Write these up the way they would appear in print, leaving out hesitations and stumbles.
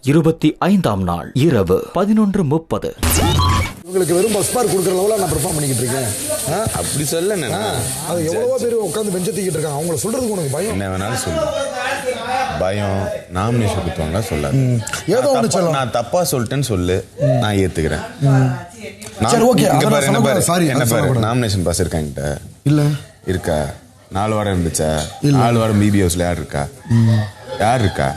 25ஆம் நாள் இரவு 11:30. உங்களுக்கு வெறும் பஸ் பார்க் கொடுக்குற லெவலில் நான் பெர்ஃபார்ம் பண்ணிக்கிட்டு இருக்கேன். அப்படி சொல்ல அது எவ்வளவோ பேர் உட்காந்து பெஞ்ச தூக்கிட்டு இருக்காங்க. அவங்கள சொல்றதுக்கு உனக்கு பயம் என்ன வேணாலும் சொல்லு. பயம் நாமினேஷன் கொடுத்தவங்க சொல்லாது. ஏதோ ஒன்று சொல்ல நான் தப்பா சொல்லிட்டேன்னு சொல்லு, நான் ஏத்துக்கிறேன். சரி, ஓகே. என்ன பாரு, நாமினேஷன் பாஸ் இருக்கா என்கிட்ட? இல்ல. இருக்கா? 4 வாரம் இருந்துச்சா? 4 வாரம் பிபி ஹவுஸ்ல யார் இருக்கா? யார் இருக்கா?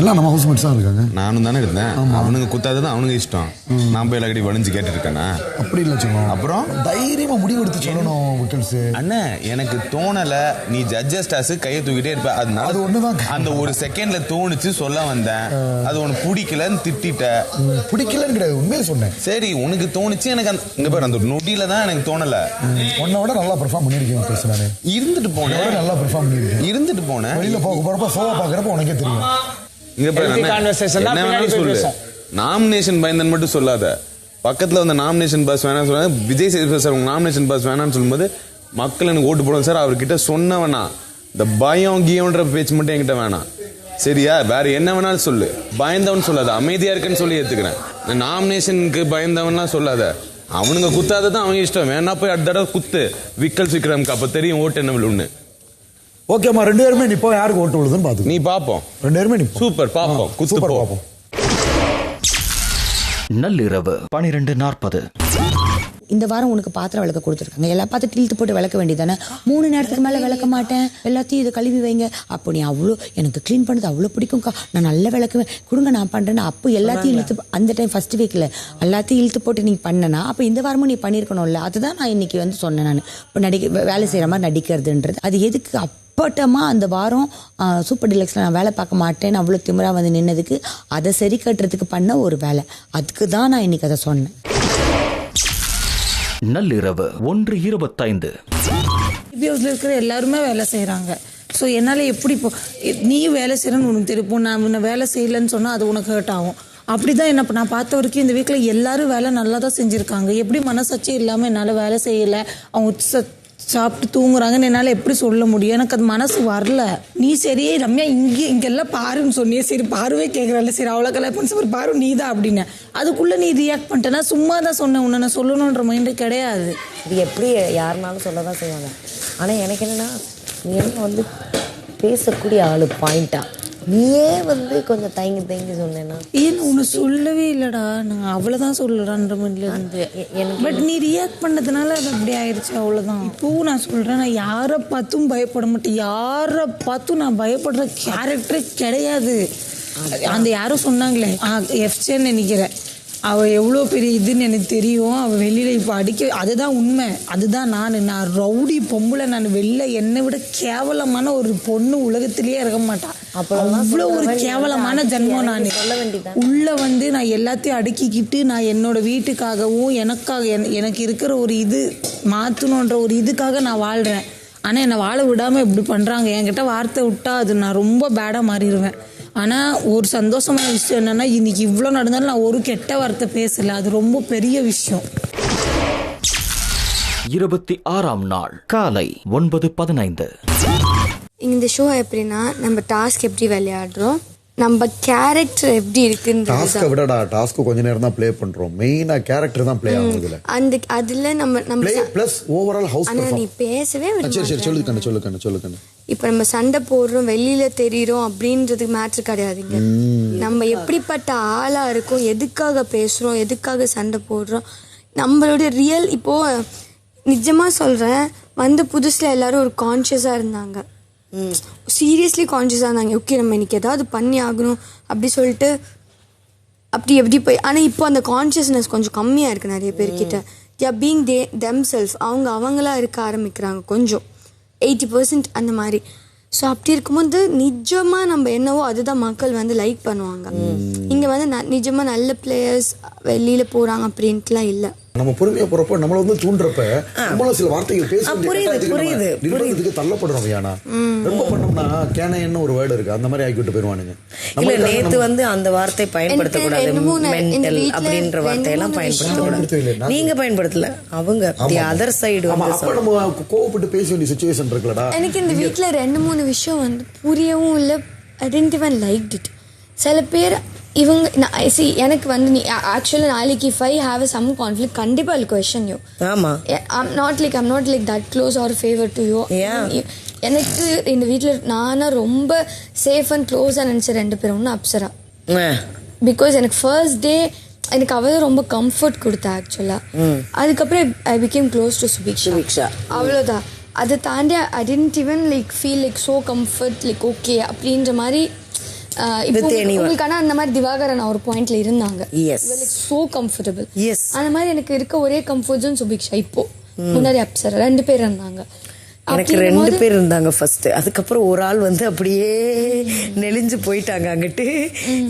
எல்லாம் நம்ம ஹவுஸ்மேட்ஸ் தான் இருக்காங்க. நானும் தானே இருந்தேன். அவனுங்க குத்தாதான் அவனுங்க இஷ்டம். நான் போய் எல்லாக்கடி வளைஞ்சு கேட்டு இருக்கேனா? அப்படி இல்லை சொல்லணும். அப்புறம் தைரியமா முடிவு எடுத்து சொல்லணும் விக்கல்ஸ். அண்ணன் எனக்கு தோணல, நீ ஜட்ஜஸ் டாஸ் கையை தூக்கிட்டே இருப்ப. அதனால அது ஒண்ணுதான். அந்த ஒரு செகண்ட்ல தோணுச்சு சொல்ல வந்தேன். அது உனக்கு பிடிக்கலன்னு திட்டிட்ட. பிடிக்கலன்னு கிடையாது, உண்மையை சொன்னேன். சரி, உனக்கு தோணுச்சு. எனக்கு இங்க பாரு, அந்த நொடியில தான் எனக்கு தோணல. உன்னோட நல்லா பெர்ஃபார்ம் பண்ணிருக்கேன் விக்கல்ஸ். நானு இருந்துட்டு போனேன். நல்லா பெர்ஃபார்ம் பண்ணிருக்கேன். இருந்துட்டு போனேன். வெளியில போறப்ப சோவா பாக்குறப்ப உனக்கே தெரியும். நாமினேஷன் பயந்தன் மட்டும் சொல்லாத. பக்கத்துல வந்து நாமினேஷன் பாஸ் வேணாம் சொன்னா, விஜய் சேதுபதி சார் உங்க நாமினேஷன் பாஸ் வேணாம்னு சொல்லும்போது மக்கள் எனக்கு ஓட்டு போடுவோம் சார் அவர்கிட்ட சொன்னவனா. இந்த பயம் கீயன்ற பேச்சு மட்டும் என்கிட்ட வேணாம், சரியா? வேற என்ன வேணாலும் சொல்லு, பயந்தவன் சொல்லாத. அமைதியா இருக்குன்னு சொல்லி ஏத்துக்கிறேன். நாமினேஷனுக்கு பயந்தவன்லாம் சொல்லாத. அவனுங்க குத்தாதான் அவங்க இஷ்டம். வேணா போய் அடுத்த தடவை குத்து விக்கல் விக்ரம்க்கு, அப்ப தெரியும் ஓட்டு என்ன விழுன்னு. ஓகேம்மா, 2 பேருமே நிப்போ. யாருக்கு ஓட்டு விழுதுன்னு பாத்து நீ பாப்போம். 2 பேருமே நிப்போம். சூப்பர், பாப்போம். குத்து பாப்போம். நள்ளிரவு 12:40. இந்த வாரம் உனக்கு பாத்திரம் விளக்க கொடுத்துருக்காங்க. எல்லா பாத்திரத்தையும் இழுத்து போட்டு விளக்க வேண்டியதானே. 3 நேரத்துக்கு மேலே விளக்க மாட்டேன், எல்லாத்தையும் இதை கழுவி வைங்க. அப்போ நீ அவ்வளோ எனக்கு க்ளீன் பண்ணது அவ்வளோ பிடிக்கும்க்கா, நான் நல்லா விளக்குவேன், கொடுங்க நான் பண்ணுறேன்னு. அப்போ எல்லாத்தையும் இழுத்து அந்த டைம் ஃபர்ஸ்ட் வீக்கில் எல்லாத்தையும் இழுத்து போட்டு நீ பண்ணனா அப்போ இந்த வாரமும் நீ பண்ணியிருக்கணும்ல. அதுதான் நான் இன்னைக்கு வந்து சொன்னேன். நான் இப்போ வேலை செய்கிற மாதிரி நடிக்கிறதுன்றது அது எதுக்கு? அப்பட்டமாக அந்த வாரம் சூப்பர் டீலக்ஸில் நான் வேலை பார்க்க மாட்டேன்னு அவ்வளோ திமிராக வந்து நின்னதுக்கு அதை சரி கட்டுறதுக்கு பண்ண ஒரு வேலை. அதுக்கு தான் நான் இன்னைக்கு அதை சொன்னேன். நள்ளிரவு 1:25. பிபிஓஸ்ல இருக்கிற எல்லாருமே வேலை செய்கிறாங்க. ஸோ என்னால் எப்படி இப்போ நீ வேலை செய்கிறேன்னு உனக்கு தெரியும். நான் உன்னை வேலை செய்யலைன்னு சொன்னால் அது உனக்கு ஹர்ட் ஆகும். அப்படி தான் என்ன நான் பார்த்த வரைக்கும் இந்த வீக்கில் எல்லாரும் வேலை நல்லா தான் செஞ்சுருக்காங்க. எப்படி மனசாட்சி இல்லாமல் என்னால் வேலை செய்யலை, அவங்க சாப்பிட்டு தூங்குறாங்கன்னு என்னால் எப்படி சொல்ல முடியும்? எனக்கு அது மனசு வரல. நீ சரி ரம்யா இங்கெல்லாம் பாருன்னு சொன்னியே, சரி பாருவே கேட்குறல, சரி அவ்வளோ கலாய்ப்பன்னு சொல்லி பாரு நீ தான் அப்படின்னு. அதுக்குள்ளே நீ ரியாக்ட் பண்ணிட்டேன்னா சும்மா தான் சொன்னேன், உன்னை நான் சொல்லணுன்ற மைண்டு கிடையாது. இது எப்படி யாருனாலும் சொல்ல தான் செய்வாங்க. ஆனால் எனக்கு என்னென்னா, நீ என்ன வந்து பேசக்கூடிய ஆளு பாயிண்டா, நீயே வந்து கொஞ்சம் தயங்கி சொன்னேன்னா ஏன் உன்னை சொல்லவே இல்லைடா, நான் அவ்வளோதான் சொல்லுறான்ற மாதிரில இருந்து. பட் நீ ரியாக்ட் பண்ணதுனால அது அப்படி ஆயிடுச்சு, அவ்வளோதான். இப்போவும் நான் சொல்கிறேன், நான் யாரை பார்த்தும் பயப்பட மாட்டேன். யாரை பார்த்தும் நான் பயப்படுற கேரக்டரே கிடையாது. அந்த யாரும் சொன்னாங்களே எஃப்சேன்னு நினைக்கிறேன், அவள் எவ்வளோ பெரிய இதுன்னு எனக்கு தெரியும். அவள் வெளியில் இப்போ அதுதான் உண்மை. அதுதான் நான் ரவுடி பொம்பளை. நான் வெளில என்னை விட கேவலமான ஒரு பொண்ணு உலகத்திலேயே இருக்க மாட்டான். அவ்வளோ ஒரு கேவலமான ஜன்மம். நான் உள்ள வந்து நான் எல்லாத்தையும் அடுக்கிக்கிட்டு நான் என்னோட வீட்டுக்காகவும் எனக்கு இருக்கிற ஒரு இது மாற்றணுன்ற ஒரு இதுக்காக நான் வாழ்கிறேன். ஆனால் என்னை வாழ விடாமல் இப்படி பண்ணுறாங்க. என்கிட்ட வார்த்தை விட்டா அது நான் ரொம்ப பேடாக மாறிடுவேன். ஆனால் ஒரு சந்தோஷமான விஷயம் என்னென்னா, இன்னைக்கு இவ்வளோ நடந்தாலும் நான் ஒரு கெட்ட வார்த்தை பேசலை. அது ரொம்ப பெரிய விஷயம். 26ஆம் நாள் காலை 9:15. இந்த ஷோ எப்படின்னா, நம்ம டாஸ்க் எப்படி விளையாடுறோம், நம்ம கேரக்டர் எப்படி இருக்குன்னு. டாஸ்கை விடடா, டாஸ்க் கொஞ்ச நேரம் தான் ப்ளே பண்றோம். மெயினா கேரக்டர் தான் ப்ளே ஆகுதுல. அதுல நம்ம பிளஸ் ஓவரால் ஹவுஸ் பெர்ஃபார்மன்ஸ். நீ பேசவே சரி சொல்லுங்க. இப்ப நம்ம சண்டை போடுறோம், வெளியில தெரியுறோம் அப்படின்றதுக்கு மேட்ரு கிடையாதுங்க. நம்ம எப்படிப்பட்ட ஆளா இருக்கோம், எதுக்காக பேசுறோம், எதுக்காக சண்டை போடுறோம், நம்மளுடைய ரியல். இப்போ நிஜமா சொல்றேன், வந்த புதுசுல எல்லாரும் ஒரு கான்சியஸா இருந்தாங்க, சீரியஸ்லி கான்சியஸாக இருந்தாங்க. ஓகே நம்ம இன்னைக்கு ஏதாவது பண்ணி ஆகணும் அப்படி சொல்லிட்டு அப்படி எப்படி போய். ஆனால் இப்போ அந்த கான்சியஸ்னஸ் கொஞ்சம் கம்மியாக இருக்குது நிறைய பேர்கிட்ட. பீங் தெம்செல்ஃப், அவங்களா இருக்க ஆரம்பிக்கிறாங்க கொஞ்சம் 80% அந்த மாதிரி. ஸோ அப்படி இருக்கும்போது நிஜமாக நம்ம என்னவோ அதுதான் மக்கள் வந்து லைக் பண்ணுவாங்க. இங்கே வந்து நிஜமாக நல்ல பிளேயர்ஸ் வெளியில் போகிறாங்க அப்படின்ட்டுலாம் இல்லை. நம்ம பொறுமையா போறப்போ நம்மள வந்து தூண்டுறப்ப நம்மளும் சில வார்த்தைகள் புரியுது தள்ளப்படுறோம். ஏன்னா ரொம்ப பண்ணோம்னா கேனைன்னு ஒரு வேர்டு இருக்கு, அந்த மாதிரி ஆக்கிவிட்டு போயிருவானுங்க. இல்ல நேத்து வந்து அந்த வார்த்தை பயன்படுத்தக்கூடாது, மென்டல் அப்படின்ற வார்த்தையெல்லாம் பயன்படுத்தக்கூடாது. நீங்க பயன்படுத்தல, அவங்க அதர் சைடு வந்து நம்ம கோவப்பட்டு பேச வேண்டிய சிச்சுவேஷன் இருக்குல்லடா. எனக்கு இந்த வீட்டில் 2-3 விஷயம் வந்து புரியவும் இல்லை. I didn't even liked it. சில பேர் இவங்க எனக்கு வந்து நீ ஆக்சுவலி நாளைக்கு if I have some conflict கண்டிப்பா I'll question you. ஆமா. I'm not like that close or favor to you. எனக்கு இந்த வீட்டில் நானா ரொம்ப சேஃப் அண்ட் க்ளோஸாக நினச்ச 2 பேரும் ஒன்று அப்சரா. பிகாஸ் எனக்கு ஃபர்ஸ்ட் டே எனக்கு அவ ரொம்ப கம்ஃபர்ட் கொடுத்தா ஆக்சுவலாக. அதுக்கப்புறம் I became close to Subiksha. அவ்வளோதான். அதை தாண்டி I didn't even like feel like so comfort like okay அப்படின்ற மாதிரி. உங்களுக்கான அந்த மாதிரி திவாகரன் ஒரு பாயிண்ட்ல இருந்தாங்க. Like so comfortable. அந்த மாதிரி எனக்கு இருக்க ஒரே கம்ஃபர்ட் ஜோன் சுபிக்ஷா. இப்போ முன்னாடி அப்சரா 2 பேர் இருந்தாங்க. எனக்கு 2 பேர் இருந்தாங்க ஃபர்ஸ்ட். அதுக்கப்புறம் ஒரு ஆள் வந்து அப்படியே நெளிஞ்சு போயிட்டாங்க அங்கிட்டு.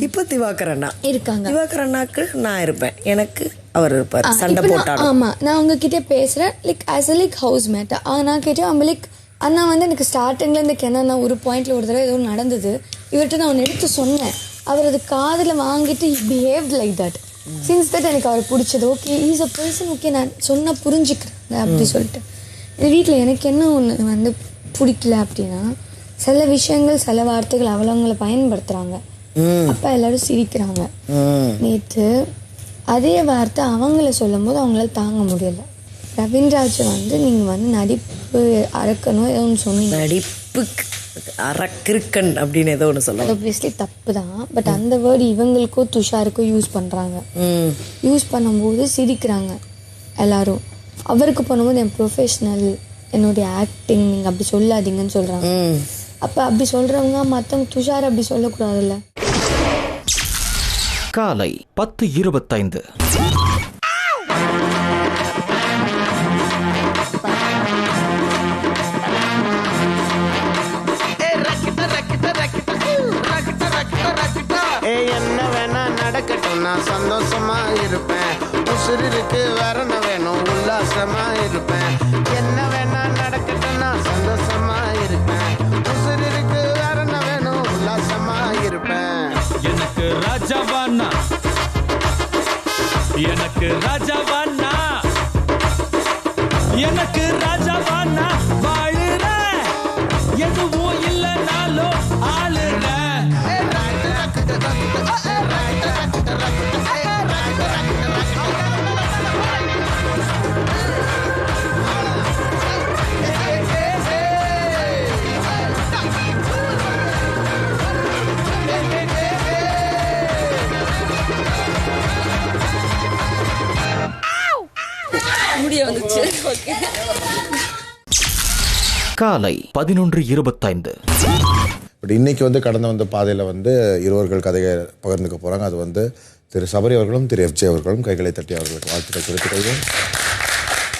இப்போ திவாகரண்ணா இருக்காங்க. திவாகரண்ணாக்கு நான் இருப்பேன், எனக்கு அவர் இருப்பார். சண்டை போட்டாலும் ஆமா நான் உங்ககிட்ட பேசுறேன் like as a like house mate. நான் கேட்டேன் அவங்க லைக் அண்ணா வந்து எனக்கு ஸ்டார்டிங்ல இருந்து என்னன்னா ஒரு பாயிண்ட்ல ஒரு தடவை ஏதோ நடந்தது, இவர்கிட்ட நான் ஒன்று எடுத்து சொன்னேன். அவர் அது காதில் வாங்கிட்டு behaved like that. Since that எனக்கு அவர் பிடிச்சது. Okay is a person, okay நான் சொன்ன புரிஞ்சுக்கிறேன் அப்படி சொல்லிட்டு. இந்த வீட்டில் எனக்கு என்ன ஒன்று வந்து பிடிக்கல அப்படின்னா சில விஷயங்கள் சில வார்த்தைகள் அவங்கள பயன்படுத்துகிறாங்க. அப்போ எல்லாரும் சிரிக்கிறாங்க. நேற்று அதே வார்த்தை அவங்கள சொல்லும் போது அவங்களால தாங்க முடியலை. ரவீன்ராஜ் வந்து நீங்கள் வந்து நடிப்பு அறக்கணும் ஏதோ ஒன்று சொன்னீங்க. நடிப்பு அரக்கிருக்கன் அப்படின்னு ஏதோ ஒன்று சொல்லுவாங்க. ஆப்வியஸ்லி தப்பு தான். பட் அந்த வேர்டு இவங்களுக்கோ துஷாருக்கோ யூஸ் பண்ணுறாங்க. யூஸ் பண்ணும்போது சிரிக்கிறாங்க எல்லாரும். அவருக்கு பண்ணும்போது என் ப்ரொஃபஷ்னல் என்னுடைய ஆக்டிங் நீங்கள் அப்படி சொல்லாதீங்கன்னு சொல்கிறாங்க. அப்போ அப்படி சொல்கிறவங்க மற்றவங்க துஷார் அப்படி சொல்லக்கூடாதுல்ல. காலை 10:25. என்ன வேணா நடக்கட்டும், நான் சந்தோஷமா இருப்பேன். உசுருக்கு வரண வேணும், உல்லாசமா இருப்பேன். என்ன வேணா நடக்கட்டும், நான் சந்தோஷமா இருப்பேன். உசுருக்கு வரண வேணும், உல்லாசமா இருப்பேன். எனக்கு ராஜாவானா, எனக்கு ராஜாவானா, எனக்கு ராஜாவானா, வாழுற எதுவும் இல்லைனாலும் ஆளுற. காலை 11:25. பட் இன்னைக்கு வந்து கடந்து வந்த பாதையில் வந்து இருவர்கள் கதையை பகிர்ந்துக்க போகிறாங்க. அது வந்து திரு சபரி அவர்களும் திரு FJ அவர்களும் கைகளை தட்டி அவர்களுக்கு வாழ்த்துக்களை குறித்துக் கொள்வோம்.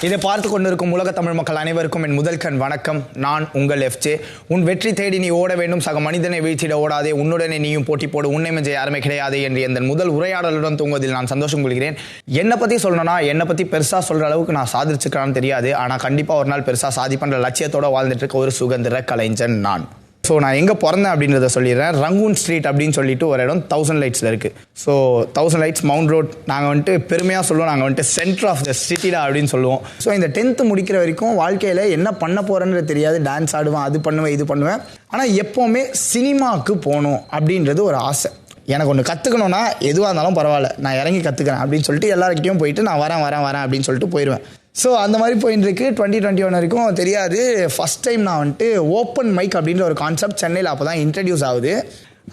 இதை பார்த்து கொண்டிருக்கும் உலக தமிழ் மக்கள் அனைவருக்கும் என் முதல் கண் வணக்கம். நான் உங்கள் FJ. உன் வெற்றி தேடி நீ ஓட வேண்டும், சக மனிதனை வீழ்த்திட ஓடாதே, உன்னுடனே நீயும் போட்டி போடு, உன்னை மிஞ்ச யாருமே கிடையாது என்று என் முதல் உரையாடலுடன் தூங்குவதில் நான் சந்தோஷம் கொள்கிறேன். என்னை பற்றி சொல்லணும்னா என்னை பற்றி பெருசாக சொல்கிற அளவுக்கு நான் சாதிச்சிருக்கான்னு தெரியாது. ஆனால் கண்டிப்பாக ஒரு நாள் பெருசாக சாதிப்பன்ற லட்சியத்தோடு வாழ்ந்துட்டு இருக்க ஒரு சுதந்திர கலைஞன் நான். ஸோ நான் எங்கே பிறந்தேன் அப்படின்றத சொல்லிடுறேன். ரங்கூன் ஸ்ட்ரீட் அப்படின்னு சொல்லிட்டு ஒரு இடம் 1000 லைட்ஸில் இருக்குது. So 1000 lights mount road. நாங்கள் வந்துட்டு பெருமையாக சொல்லுவோம், நாங்கள் வந்துட்டு சென்டர் ஆஃப் த சிட்டிடா அப்படின்னு சொல்லுவோம். ஸோ இந்த 10th முடிக்கிற வரைக்கும் வாழ்க்கையில் என்ன பண்ண போகிறேன்றது தெரியாது. டான்ஸ் ஆடுவேன், அது பண்ணுவேன், இது பண்ணுவேன். ஆனால் எப்போவுமே சினிமாவுக்கு போகணும் அப்படின்றது ஒரு ஆசை. எனக்கு ஒன்று கற்றுக்கணுன்னா எதுவாக இருந்தாலும் பரவாயில்ல, நான் இறங்கி கற்றுக்கிறேன் அப்படின்னு சொல்லிட்டு எல்லாருக்கிட்டையும் போயிட்டு நான் வரேன் அப்படின்னு சொல்லிட்டு போயிடுவேன். ஸோ அந்த மாதிரி போயின்னு இருக்கு. 2021 வரைக்கும் தெரியாது. ஃபஸ்ட் டைம் நான் வந்துட்டு ஓப்பன் மைக் அப்படின்ற ஒரு கான்செப்ட் சென்னையில் அப்போ தான் இன்ட்ரடியூஸ் ஆகுது.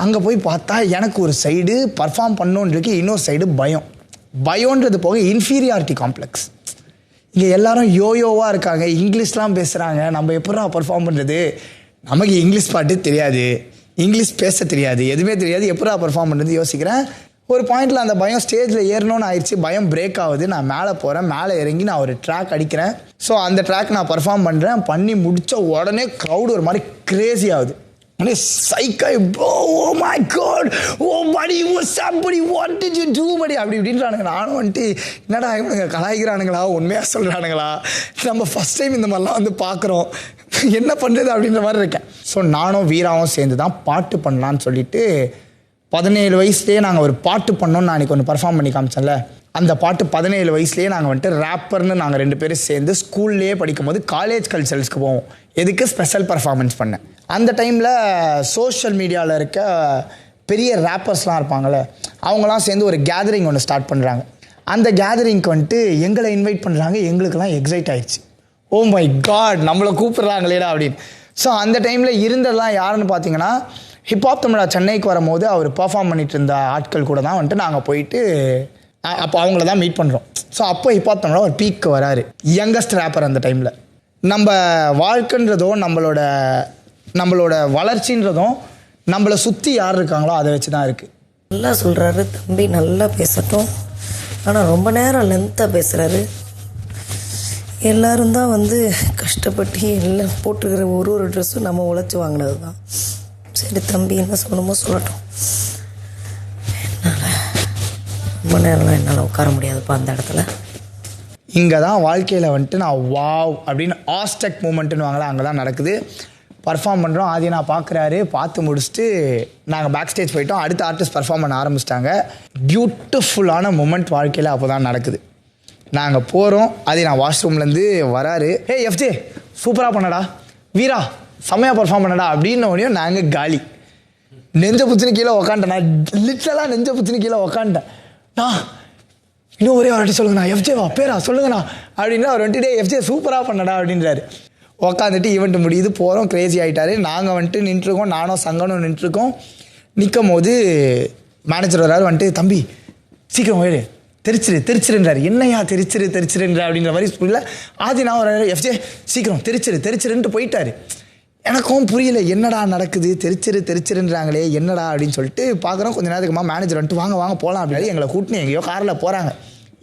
அங்கே போய் பார்த்தா எனக்கு ஒரு சைடு பர்ஃபார்ம் பண்ணணுன்னு இருக்கு, இன்னொரு சைடு பயம்ன்றது போக இன்ஃபீரியாரிட்டி காம்ப்ளெக்ஸ். இங்கே எல்லாரும் யோவாக இருக்காங்க, இங்கிலீஷ்லாம் பேசுகிறாங்க, நம்ம எப்படா பர்ஃபார்ம் பண்ணுறது, நமக்கு இங்கிலீஷ் பாட்டு தெரியாது, இங்கிலீஷ் பேச தெரியாது, எதுவுமே தெரியாது, எப்படா பர்ஃபார்ம் பண்ணுறது யோசிக்கிறேன். ஒரு பாயிண்டில் அந்த பயம் ஸ்டேஜில் ஏறணும்னு ஆயிடுச்சு. பயம் பிரேக் ஆகுது. நான் மேலே போகிறேன். மேலே இறங்கி நான் ஒரு ட்ராக் அடிக்கிறேன். ஸோ அந்த ட்ராக் நான் பர்ஃபார்ம் பண்ணுறேன். பண்ணி முடித்த உடனே க்ரௌடு ஒரு மாதிரி கிரேசி ஆகுது. உடனே சைக்காய், oh my God, oh buddy, oh somebody, what did you do buddy அப்படி இப்படின்றானுங்க. நானும் வந்துட்டு என்னடா இவனுங்க கலாய்க்கிறானுங்களா, உண்மையாக சொல்கிறானுங்களா, நம்ம ஃபஸ்ட் டைம் இந்த மாதிரிலாம் வந்து பார்க்குறோம், என்ன பண்ணுறது அப்படின்ற மாதிரி இருக்கேன். ஸோ நானும் வீராவும் சேர்ந்து தான் பாட்டு பண்ணலான்னு சொல்லிட்டு 17 வயசுலேயே நாங்கள் ஒரு பாட்டு பண்ணோன்னு நான் அன்றைக்கி ஒன்று பர்ஃபார்ம் பண்ணி காமிச்சேன்ல, அந்த பாட்டு 17 வயசுலேயே நாங்கள் வந்துட்டு ரேப்பர்னு நாங்கள் 2 பேரும் சேர்ந்து ஸ்கூல்லேயே படிக்கும் போது காலேஜ் கல்ச்சரல்ஸ்க்கு போவோம். எதுக்கு ஸ்பெஷல் பர்ஃபார்மன்ஸ் பண்ணேன். அந்த டைமில் சோஷியல் மீடியாவில் இருக்க பெரிய ரேப்பர்ஸ்லாம் இருப்பாங்கள்ல, அவங்களாம் சேர்ந்து ஒரு கேதரிங் ஒன்று ஸ்டார்ட் பண்ணுறாங்க. அந்த கேதரிங்க்கு வந்துட்டு எங்களை இன்வைட் பண்ணுறாங்க. எங்களுக்கெல்லாம் எக்ஸைட் ஆயிடுச்சு. ஓ மை காட், நம்மளை கூப்பிட்றாங்களேடா அப்படின்னு. ஸோ அந்த டைமில் இருந்ததெல்லாம் யாருன்னு பார்த்தீங்கன்னா, ஹிப்ஹாப் தமிழா சென்னைக்கு வரும்போது அவர் பர்ஃபார்ம் பண்ணிட்டு இருந்த ஆட்கள் கூட தான் வந்துட்டு நாங்கள் போயிட்டு அப்போ அவங்கள தான் மீட் பண்ணுறோம். ஸோ அப்போ ஹிப்ஹாப் தமிழா ஒரு பீக்கு வராரு, யங்கஸ்ட் ரேப்பர் அந்த டைமில். நம்ம வாழ்க்கைன்றதும் நம்மளோட வளர்ச்சின்றதும் நம்மளை சுற்றி யார் இருக்காங்களோ அதை வச்சு தான் இருக்குது. நல்லா சொல்கிறாரு தம்பி, நல்லா பேசட்டும். ஆனால் ரொம்ப நேரம் லென்த்தாக பேசுகிறாரு. எல்லோரும் தான் வந்து கஷ்டப்பட்டு எல்லாம் போட்டுக்கிற ஒரு ட்ரெஸ்ஸும் நம்ம உழைச்சி வாங்கினது தான். சரி தம்பி என்ன சொல்லணுமோ சொல்லட்டும். என்னால் ரொம்ப நேரம்லாம் என்னால் உட்கார முடியாதுப்பா அந்த இடத்துல. இங்கே தான் வாழ்க்கையில் வந்துட்டு நான் வாவ் அப்படின்னு ஆஸ்டெக் மூமெண்ட்டுன்னு வாங்கலாம், அங்கே தான் நடக்குது. பர்ஃபார்ம் பண்ணுறோம். ஆதி நான் பார்க்குறாரு, பார்த்து முடிச்சுட்டு நாங்கள் பேக் ஸ்டேஜ் போயிட்டோம். அடுத்த ஆர்டிஸ்ட் பர்ஃபார்ம் பண்ண ஆரம்பிச்சிட்டாங்க. பியூட்டிஃபுல்லான மூமெண்ட் வாழ்க்கையில் அப்போ தான் நடக்குது. நாங்கள் போகிறோம். ஆதி நான் வாஷ்ரூம்லேருந்து வராரு. ஹே எஃப்ஜே சூப்பராக பண்ணடா, வீரா செம்மையாக பர்ஃபார்ம் பண்ணடா அப்படின்னோடனே நாங்கள் காலி. நெஞ்ச புச்சுன்னு கீழே உக்காண்டேன். நான் லிட்டலாக நெஞ்ச புச்சுன்னு கீழே உக்காண்டேன். நான் இன்னும் ஒரே வாட்டி சொல்லுங்கண்ணா, எஃப்ஜேவா பேரா சொல்லுங்கண்ணா அப்படின்னு அவர் வந்துட்டு டே எஃப்ஜே சூப்பராக பண்ணடா அப்படின்றாரு. உக்காந்துட்டு ஈவெண்ட் முடியுது, போகிறோம். கிரேசி ஆகிட்டாரு. நாங்கள் வந்துட்டு நின்றுருக்கோம், நானும் சங்கனும் நின்றுருக்கோம். நிற்கும் போது மேனேஜர் வராரு. வந்துட்டு தம்பி சீக்கிரம் போயிடு, தெரிச்சிருன்றாரு. என்னையா தெரிச்சிருன்ற அப்படின்ற மாதிரி புரியல. ஆதி நான் ஒரு எஃப்ஜே சீக்கிரம் தெரிச்சிருன்ட்டு போயிட்டாரு. எனக்கும் புரியல, என்னடா நடக்குது, தெரிச்சிருன்றாங்களே என்னடா அப்படின்னு சொல்லிட்டு பார்க்குறோம். கொஞ்சம் நேரத்துக்குமா மேனேஜர் வந்துட்டு வாங்க போகலாம் அப்படின்னு எங்களை கூட்டினு எங்கேயோ காரில் போகிறாங்க.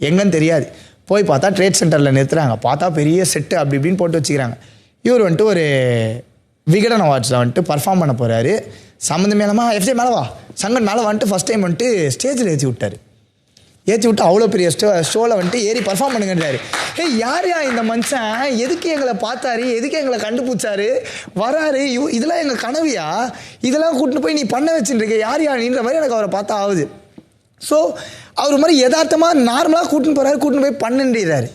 எங்கன்னு தெரியாது. போய் பார்த்தா ட்ரேட் சென்டரில் நிறுத்துறாங்க. பார்த்தா பெரிய செட்டு அப்படி இப்படின்னு போட்டு வச்சுக்கிறாங்க. இவர் வந்துட்டு ஒரு விகடன் அவார்ட்ஸில் வந்துட்டு பர்ஃபார்ம் பண்ண போகிறாரு. சம்மந்தமே இல்லாமல் எஃப்ஜே மேலவா சங்கன் மேலே வந்துட்டு ஃபஸ்ட் டைம் வந்துட்டு ஸ்டேஜில் ஏற்றி விட்டு அவ்வளோ பெரிய ஷோவில் வந்துட்டு ஏறி பர்ஃபார்ம் பண்ணுங்கன்றாரு. யார் இந்த மனுஷன், எதுக்கு எங்களை பார்த்தாரு, எதுக்கு எங்களை கண்டுபிடிச்சாரு, வராரு, இதெல்லாம் எங்கள் கனவியா, இதெல்லாம் கூட்டிட்டு போய் நீ பண்ண வச்சுருக்க யார் நீன்ற மாதிரி எனக்கு அவரை பார்த்தா ஆகுது. ஸோ அவர் மாதிரி யதார்த்தமாக நார்மலாக கூட்டின்னு போய் பண்ணுன்றாரு.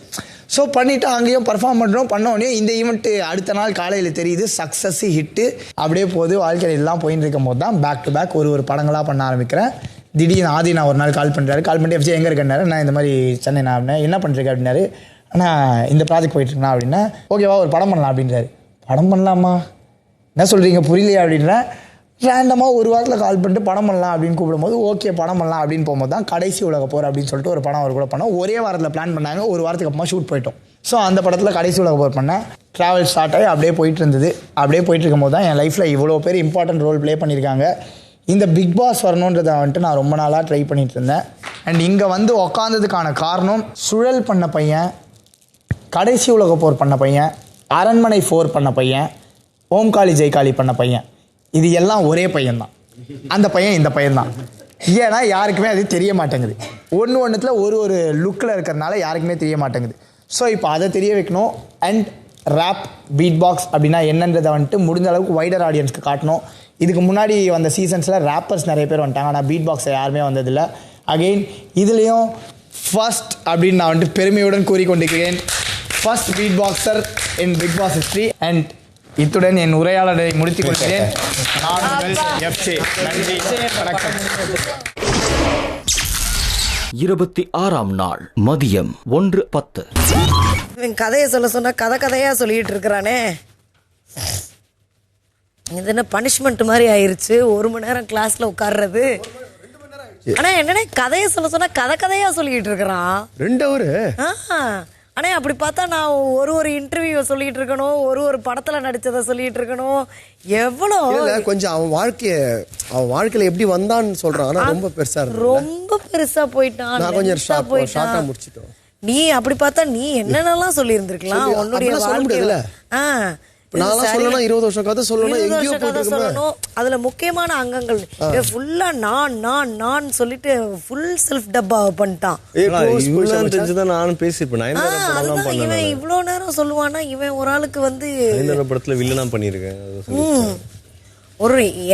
ஸோ பண்ணிவிட்டு அங்கேயும் பர்ஃபார்ம் பண்ணுறோம். பண்ணோடனே இந்த ஈவெண்ட்டு அடுத்த நாள் காலையில் தெரியுது சக்ஸஸ் ஹிட்டு. அப்படியே போது வாழ்க்கையில் எல்லாம் போயின்னு இருக்கும் போது தான் பேக் டு பேக் ஒரு படங்களாக பண்ண ஆரம்பிக்கிறேன். திடீர்னு ஆதி நான் ஒரு நாள் கால் பண்ணிட்டு எஃப்ஜே எங்கே இருக்கேன்னாரு. நான் இந்த மாதிரி சென்னை நான் அப்படின்னா என்ன பண்ணுறேன் அப்படின்னாரு. ஆனால் இந்த ப்ராஜெக்ட் போயிட்டுருக்கேன் அப்படின்னா ஓகேவா ஒரு படம் பண்ணலாம் அப்படின்றாரு. படம் பண்ணலாமா என்ன சொல்கிறீங்க புரியலையா அப்படின்னா ரேண்டமாக ஒரு வாரத்தில் கால் பண்ணிட்டு படம் பண்ணலாம் அப்படின்னு கூப்பிடும்போது ஓகே படம் பண்ணலாம் அப்படின்னு போகும்போது தான் கடைசி உலக போர் அப்படின்னு சொல்லிட்டு ஒரு படம் அவர் கூட பண்ணோம். ஒரே வாரத்தில் பிளான் பண்ணாங்க. ஒரு வாரத்துக்கு அப்புறமா ஷூட் போயிட்டோம். ஸோ அந்த படத்தில் கடைசி உலக போர் பண்ணேன். ட்ராவல் ஸ்டார்ட் ஆகி அப்படியே போயிட்டு இருந்தது. அப்படியே போயிட்டு இருக்கும்போது தான் என் லைஃப்பில் இவ்வளோ பேர் இம்பார்ட்டன்ட் ரோல் ப்ளே பண்ணியிருக்காங்க. இந்த பிக் பாஸ் வரணுன்றதை வந்துட்டு நான் ரொம்ப நாளாக ட்ரை பண்ணிகிட்டு இருந்தேன். அண்ட் இங்கே வந்து உக்காந்ததுக்கான காரணம் சுழல் பண்ண பையன், கடைசி உலக போர் பண்ண பையன், அரண்மனை 4 பண்ண பையன், ஓம்காளி ஜெய்காளி பண்ண பையன், இது எல்லாம் ஒரே பையன்தான். அந்த பையன் இந்த பையன்தான். ஏன்னா யாருக்குமே அது தெரிய மாட்டேங்குது. ஒன்றுத்தில் ஒரு லுக்கில் இருக்கிறதுனால யாருக்குமே தெரிய மாட்டேங்குது. ஸோ இப்போ அதை தெரிய வைக்கணும். அண்ட் ரேப் பீட் பாக்ஸ் அப்படின்னா என்னன்றதை வந்துட்டு முடிஞ்ச அளவுக்கு வைடர் ஆடியன்ஸ்க்கு காட்டணும். இதுக்கு முன்னாடி வந்த சீசன்ஸில் ரேப்பர்ஸ் நிறைய பேர் வந்துட்டாங்க. ஆனால் பீட் பாக்ஸில் யாருமே வந்ததில்லை. அகெயின் இதுலேயும் ஃபர்ஸ்ட் அப்படின்னு நான் வந்துட்டு பெருமையுடன் கூறிக்கொண்டிருக்கிறேன். First beat boxer in Bigg Boss history. And இத்துடன் என் உரையாடலை முடித்துக் கொள்கிறேன். நான் எஃப்ஜே. நன்றி, வணக்கம். 26ஆம் நாள் மதியம் 1:10. இவன் கதையை சொன்னா கதையா சொல்லிட்டு இருக்கிறானே. இது என்ன பனிஷ்மெண்ட் மாதிரி ஆயிருச்சு, 1 மணி நேரம் கிளாஸ்ல உட்கார்றது. ஆனா என்னன்னா கதையை சொன்னா கதையா சொல்லிட்டு இருக்கிறான் 2 hour. ஆனா அப்படி பார்த்தா நான் ஒரு இன்டர்வியூ சொல்லிட்டு இருக்கணும், ஒரு படத்துல நடிச்சதை சொல்லிட்டு இருக்கணும். எவ்வளவு கொஞ்சம் அவன் வாழ்க்கையில எப்படி வந்தான்னு சொல்றான். ஆனா ரொம்ப பெருசா போயிட்டான். நான் கொஞ்சம் ஷார்ட்டா முடிச்சிட்டோம். நீ அப்படி பார்த்தா நீ என்னென்னலாம் சொல்லி இருந்திருக்கலாம் உன்னுடைய வாழ்க்கையில. நான் சொல்லணும் 20 வருஷம் கதை சொல்லணும், எங்கேயோ போட்டுருக்கணும். அதுல முக்கியமான அங்கங்கள் ஃபுல்லா நான் சொல்லிட்டு ஃபுல் செல்ஃப் டப்பா பண்ணிட்டான். தெரிஞ்சுதான் நானும் பேசிப்பேன். இவன் இவ்வளவு நேரம் சொல்லுவானா, இவன் ஒரு ஆளுக்கு வந்து படத்துல வில்லனா பண்ணிருக்கேன்.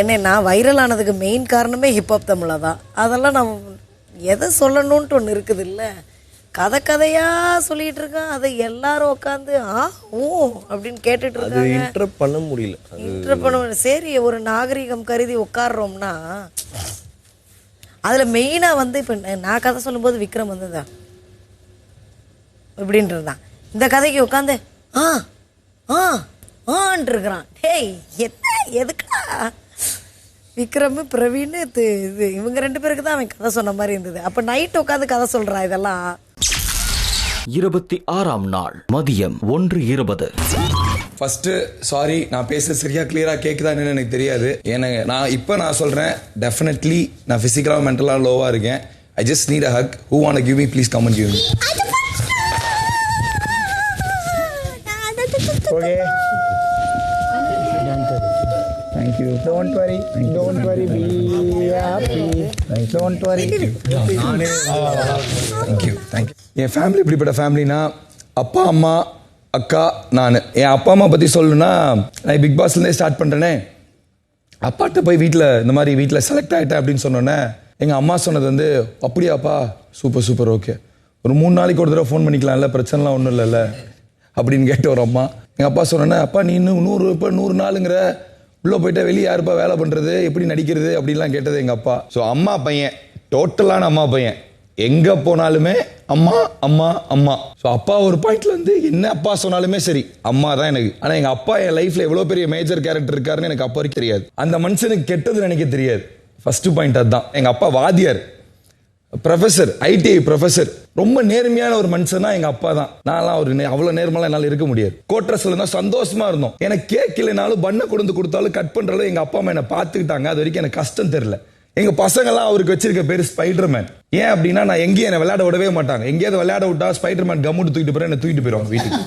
என்னன்னா வைரல் ஆனதுக்கு மெயின் காரணமே ஹிப்ஹாப் தமிழா தான். அதெல்லாம் நம்ம எதை சொல்லணும்ட்டு ஒண்ணு இருக்குது இல்ல, கதையா சொல்லிட்டு இருக்கான். அதை எல்லாரும் உட்காந்து அப்படின்னு கேட்டுட்டு இருக்காங்க. இன்டரப்ட் பண்ண முடியல. சரி, ஒரு நாகரிகம் கருதி உட்கார்றோம்னா அதில் மெயினாக வந்து இப்போ நான் கதை சொல்லும்போது விக்ரம் வந்து தான் இப்படின்றது தான். இந்த கதைக்கு உட்காந்து ஆன்ட்டுருக்குறான். டேய் எதுக்கா விக்ரம் பிரவீன் இது இவங்க 2 பேருக்கு தான் அவன் கதை சொன்ன மாதிரி இருந்தது. அப்போ நைட் உட்காந்து கதை சொல்கிறான். இதெல்லாம் 26ஆம் நாள் மதியம் 1:20. ஃபர்ஸ்ட் சாரி, நான் பேசுறது சரியா கிளியரா கேக்குதான்னு எனக்கு தெரியாது. எனக்கு நான் சொல்றேன், டெஃபினெட்லி நான் பிசிக்கலா மென்டலா லோவா இருக்கேன். I just need a hug. Who want to give me, please come and give me. Okay, thank you. Don't worry, be happy. Don't worry. Thank you. N family இப்படிப்பட்ட ஃபேமிலினா, அப்பா அம்மா அக்கா நான். என் அப்பா அம்மா பற்றி சொல்லணும்னா, நான் பிக் பாஸ்லேருந்தே ஸ்டார்ட் பண்ணுறேனே. அப்பாட்ட போய் வீட்டில் செலக்ட் ஆகிட்டேன் அப்படின்னு சொன்னோன்னே எங்கள் அம்மா சொன்னது வந்து, அப்படியாப்பா, சூப்பர் ஓகே, ஒரு 3 நாளைக்கு ஒரு தடவை ஃபோன் பண்ணிக்கலாம்ல, பிரச்சனைலாம் ஒன்றும் இல்லைல்ல அப்படின்னு கேட்ட ஒரு அம்மா. எங்கள் அப்பா சொன்னோன்னே, அப்பா நீ இன்னும் 100 நாளுங்கிற, உள்ளே போயிட்டா வெளியே யாருப்பா வேலை பண்ணுறது, எப்படி நடிக்கிறது அப்படின்லாம் கேட்டது எங்கள் அப்பா. ஸோ அம்மா பையன், டோட்டலான அம்மா பையன், எங்கே போனாலுமே அம்மா அம்மா அம்மா. ஸோ அப்பா ஒரு பாயிண்ட்ல வந்து என்ன அப்பா சொன்னாலுமே சரி அம்மா தான் எனக்கு. ஆனால் எங்கள் அப்பா என் லைஃப்ல எவ்வளோ பெரிய மேஜர் கேரக்டர் இருக்காருன்னு எனக்கு அப்பா வரைக்கும் தெரியாது. அந்த மனுஷனுக்கு கெட்டது நினைக்க தெரியாது. ஃபர்ஸ்ட் பாயிண்ட் அதுதான். எங்கள் அப்பா வாத்தியார், ப்ரொஃபஸர், ஐடிஐ ப்ரொஃபஸர், ரொம்ப நேர்மையான ஒரு மனுஷனா எங்க அப்பா தான். நான்லாம் அவ்வளவு நேர்மையா என்னால இருக்க முடியாது. கோட்ரஸ்ல இருந்தா சந்தோஷமா இருந்தோம். எனக்கு கேட்கலனாலும் பண்ண கொடுத்தாலும் கட் பண்றதுல எங்க அப்பா அம்மா என்ன பாத்துக்கிட்டாங்க. அது வரைக்கும் எனக்கு கஷ்டம் தெரியல. எங்க பசங்க எல்லாம் அவருக்கு வச்சிருக்க பேரு ஸ்பைடர்மேன். ஏன் அப்படின்னா, நான் எங்கேயும் என்ன விளையாட விடவே மாட்டாங்க. எங்கேயாவது விளையாட விட்டா ஸ்பைடர்மேன் கம்முட்டு தூக்கிட்டு போறேன், என்ன தூக்கிட்டு போயிருவாங்க வீட்டுக்கு.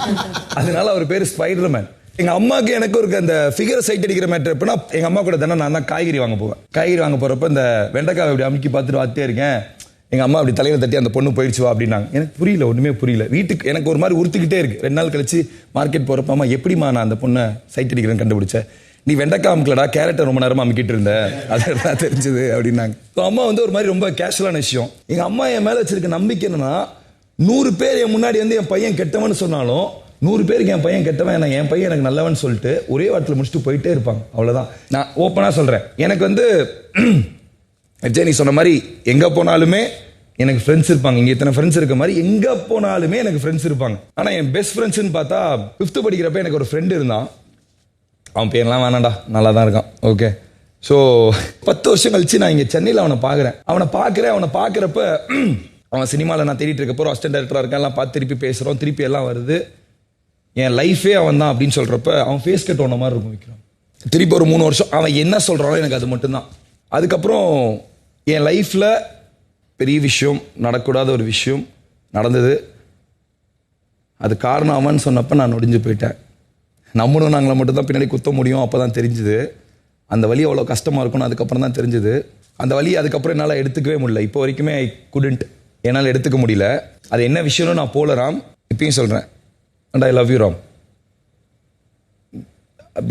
அதனால அவர் பேரு ஸ்பைடர்மேன். எங்க அம்மாக்கு எனக்கு ஒரு அந்த ஃபிகர் சைட் அடிக்கிற மேட்டர் எப்படின்னா, எங்க அம்மா கூட தானே நான் தான் காய்கறி வாங்க போவேன். காய்கறி வாங்க போறப்ப இந்த வெண்டைக்காய் இப்படி அமுக்கி பார்த்துட்டு வாத்தே இருக்கேன். எங்க அம்மா அப்படி தலையில தட்டி, அந்த பொண்ணு போயிடுச்சு வா அப்படின்னாங்க. எனக்கு புரியல, ஒண்ணுமே புரியல. வீட்டுக்கு எனக்கு ஒரு மாதிரி உறுத்திக்கிட்டே இருக்கு. 2 நாள் கழிச்சு மார்க்கெட் போறப்ப, அம்மா எப்படிமா நான் அந்த பொண்ணை சைட் அடிக்கிறேன்னு கண்டுபிடிச்சேன். நீ வெண்டைக்காய் அமுக்கலடா, கேரட்டை ரொம்ப நேரமா அமுக்கிட்டு இருந்த, அதெல்லாம் தெரிஞ்சது அப்படின்னாங்க. அம்மா வந்து ஒரு மாதிரி ரொம்ப கேஷுவலான விஷயம். எங்க அம்மா என் மேல வச்சிருக்க நம்பிக்கை என்னன்னா, 100 பேர் என் முன்னாடி வந்து என் பையன் கெட்டவன் சொன்னாலும் 100 பேருக்கு என் பையன் கெட்டவன், என் பையன் எனக்கு நல்லவன் சொல்லிட்டு ஒரே வாரத்தில் முடிச்சுட்டு போயிட்டே இருப்பாங்க. அவ்வளவுதான். நான் ஓப்பனா சொல்றேன், எனக்கு வந்து நீ சொன்ன மாதிரி எங்க போனாலுமே எனக்கு ஃப்ரெண்ட்ஸ் இருப்பாங்க. இங்க இத்தனை ஃப்ரெண்ட்ஸ் இருக்க மாதிரி எங்க போனாலுமே எனக்கு ஃப்ரெண்ட்ஸ் இருப்பாங்க. ஆனா என் பெஸ்ட் ஃப்ரெண்ட்ஸ்னு பார்த்தா 5th படிக்கிறப்ப எனக்கு ஒரு ஃப்ரெண்ட் இருந்தான். அவன் பேர்லாம் வேணாண்டா, நல்லா தான் இருக்கான். ஓகே. ஸோ 10 வருஷம் கழிச்சு நான் இங்க சென்னையில் அவனை பார்க்குறப்ப அவன் சினிமாவில் நான் தேடிட்டு இருக்கப்போ அசிஸ்டன்ட் டைரக்டராக இருக்கான். எல்லாம் பார்த்து திருப்பி பேசுகிறோம், திருப்பி எல்லாம் வருது. என் லைஃபே அவன் தான் அப்படின்னு சொல்றப்ப அவன் ஃபேஸ் கட் ஒன்ன மாதிரி இருக்கும் விக்ரம். திருப்பி ஒரு 3 வருஷம் அவன் என்ன சொல்றானோ எனக்கு அது மட்டும்தான். அதுக்கப்புறம் என் லைஃப்ல பெரிய விஷயம், நடக்கூடாத ஒரு விஷயம் நடந்தது. அது காரணம் அவன் சொன்னப்ப நான் நொடிஞ்சு போயிட்டேன். நம்மளும் நாங்களை மட்டும் தான் பின்னாடி குத்த முடியும். அப்பதான் தெரிஞ்சுது அந்த வலி அவ்வளோ கஷ்டமா இருக்கும்னு. அதுக்கப்புறம் தான் தெரிஞ்சுது. அந்த வலி அதுக்கப்புறம் என்னால் எடுத்துக்கவே முடியல. இப்போ வரைக்குமே ஐ குடன்ட், என்னால் எடுத்துக்க முடியல. அது என்ன விஷயம்னு நான் போல ராம் இப்பயும் சொல்றேன். And I love you Ram.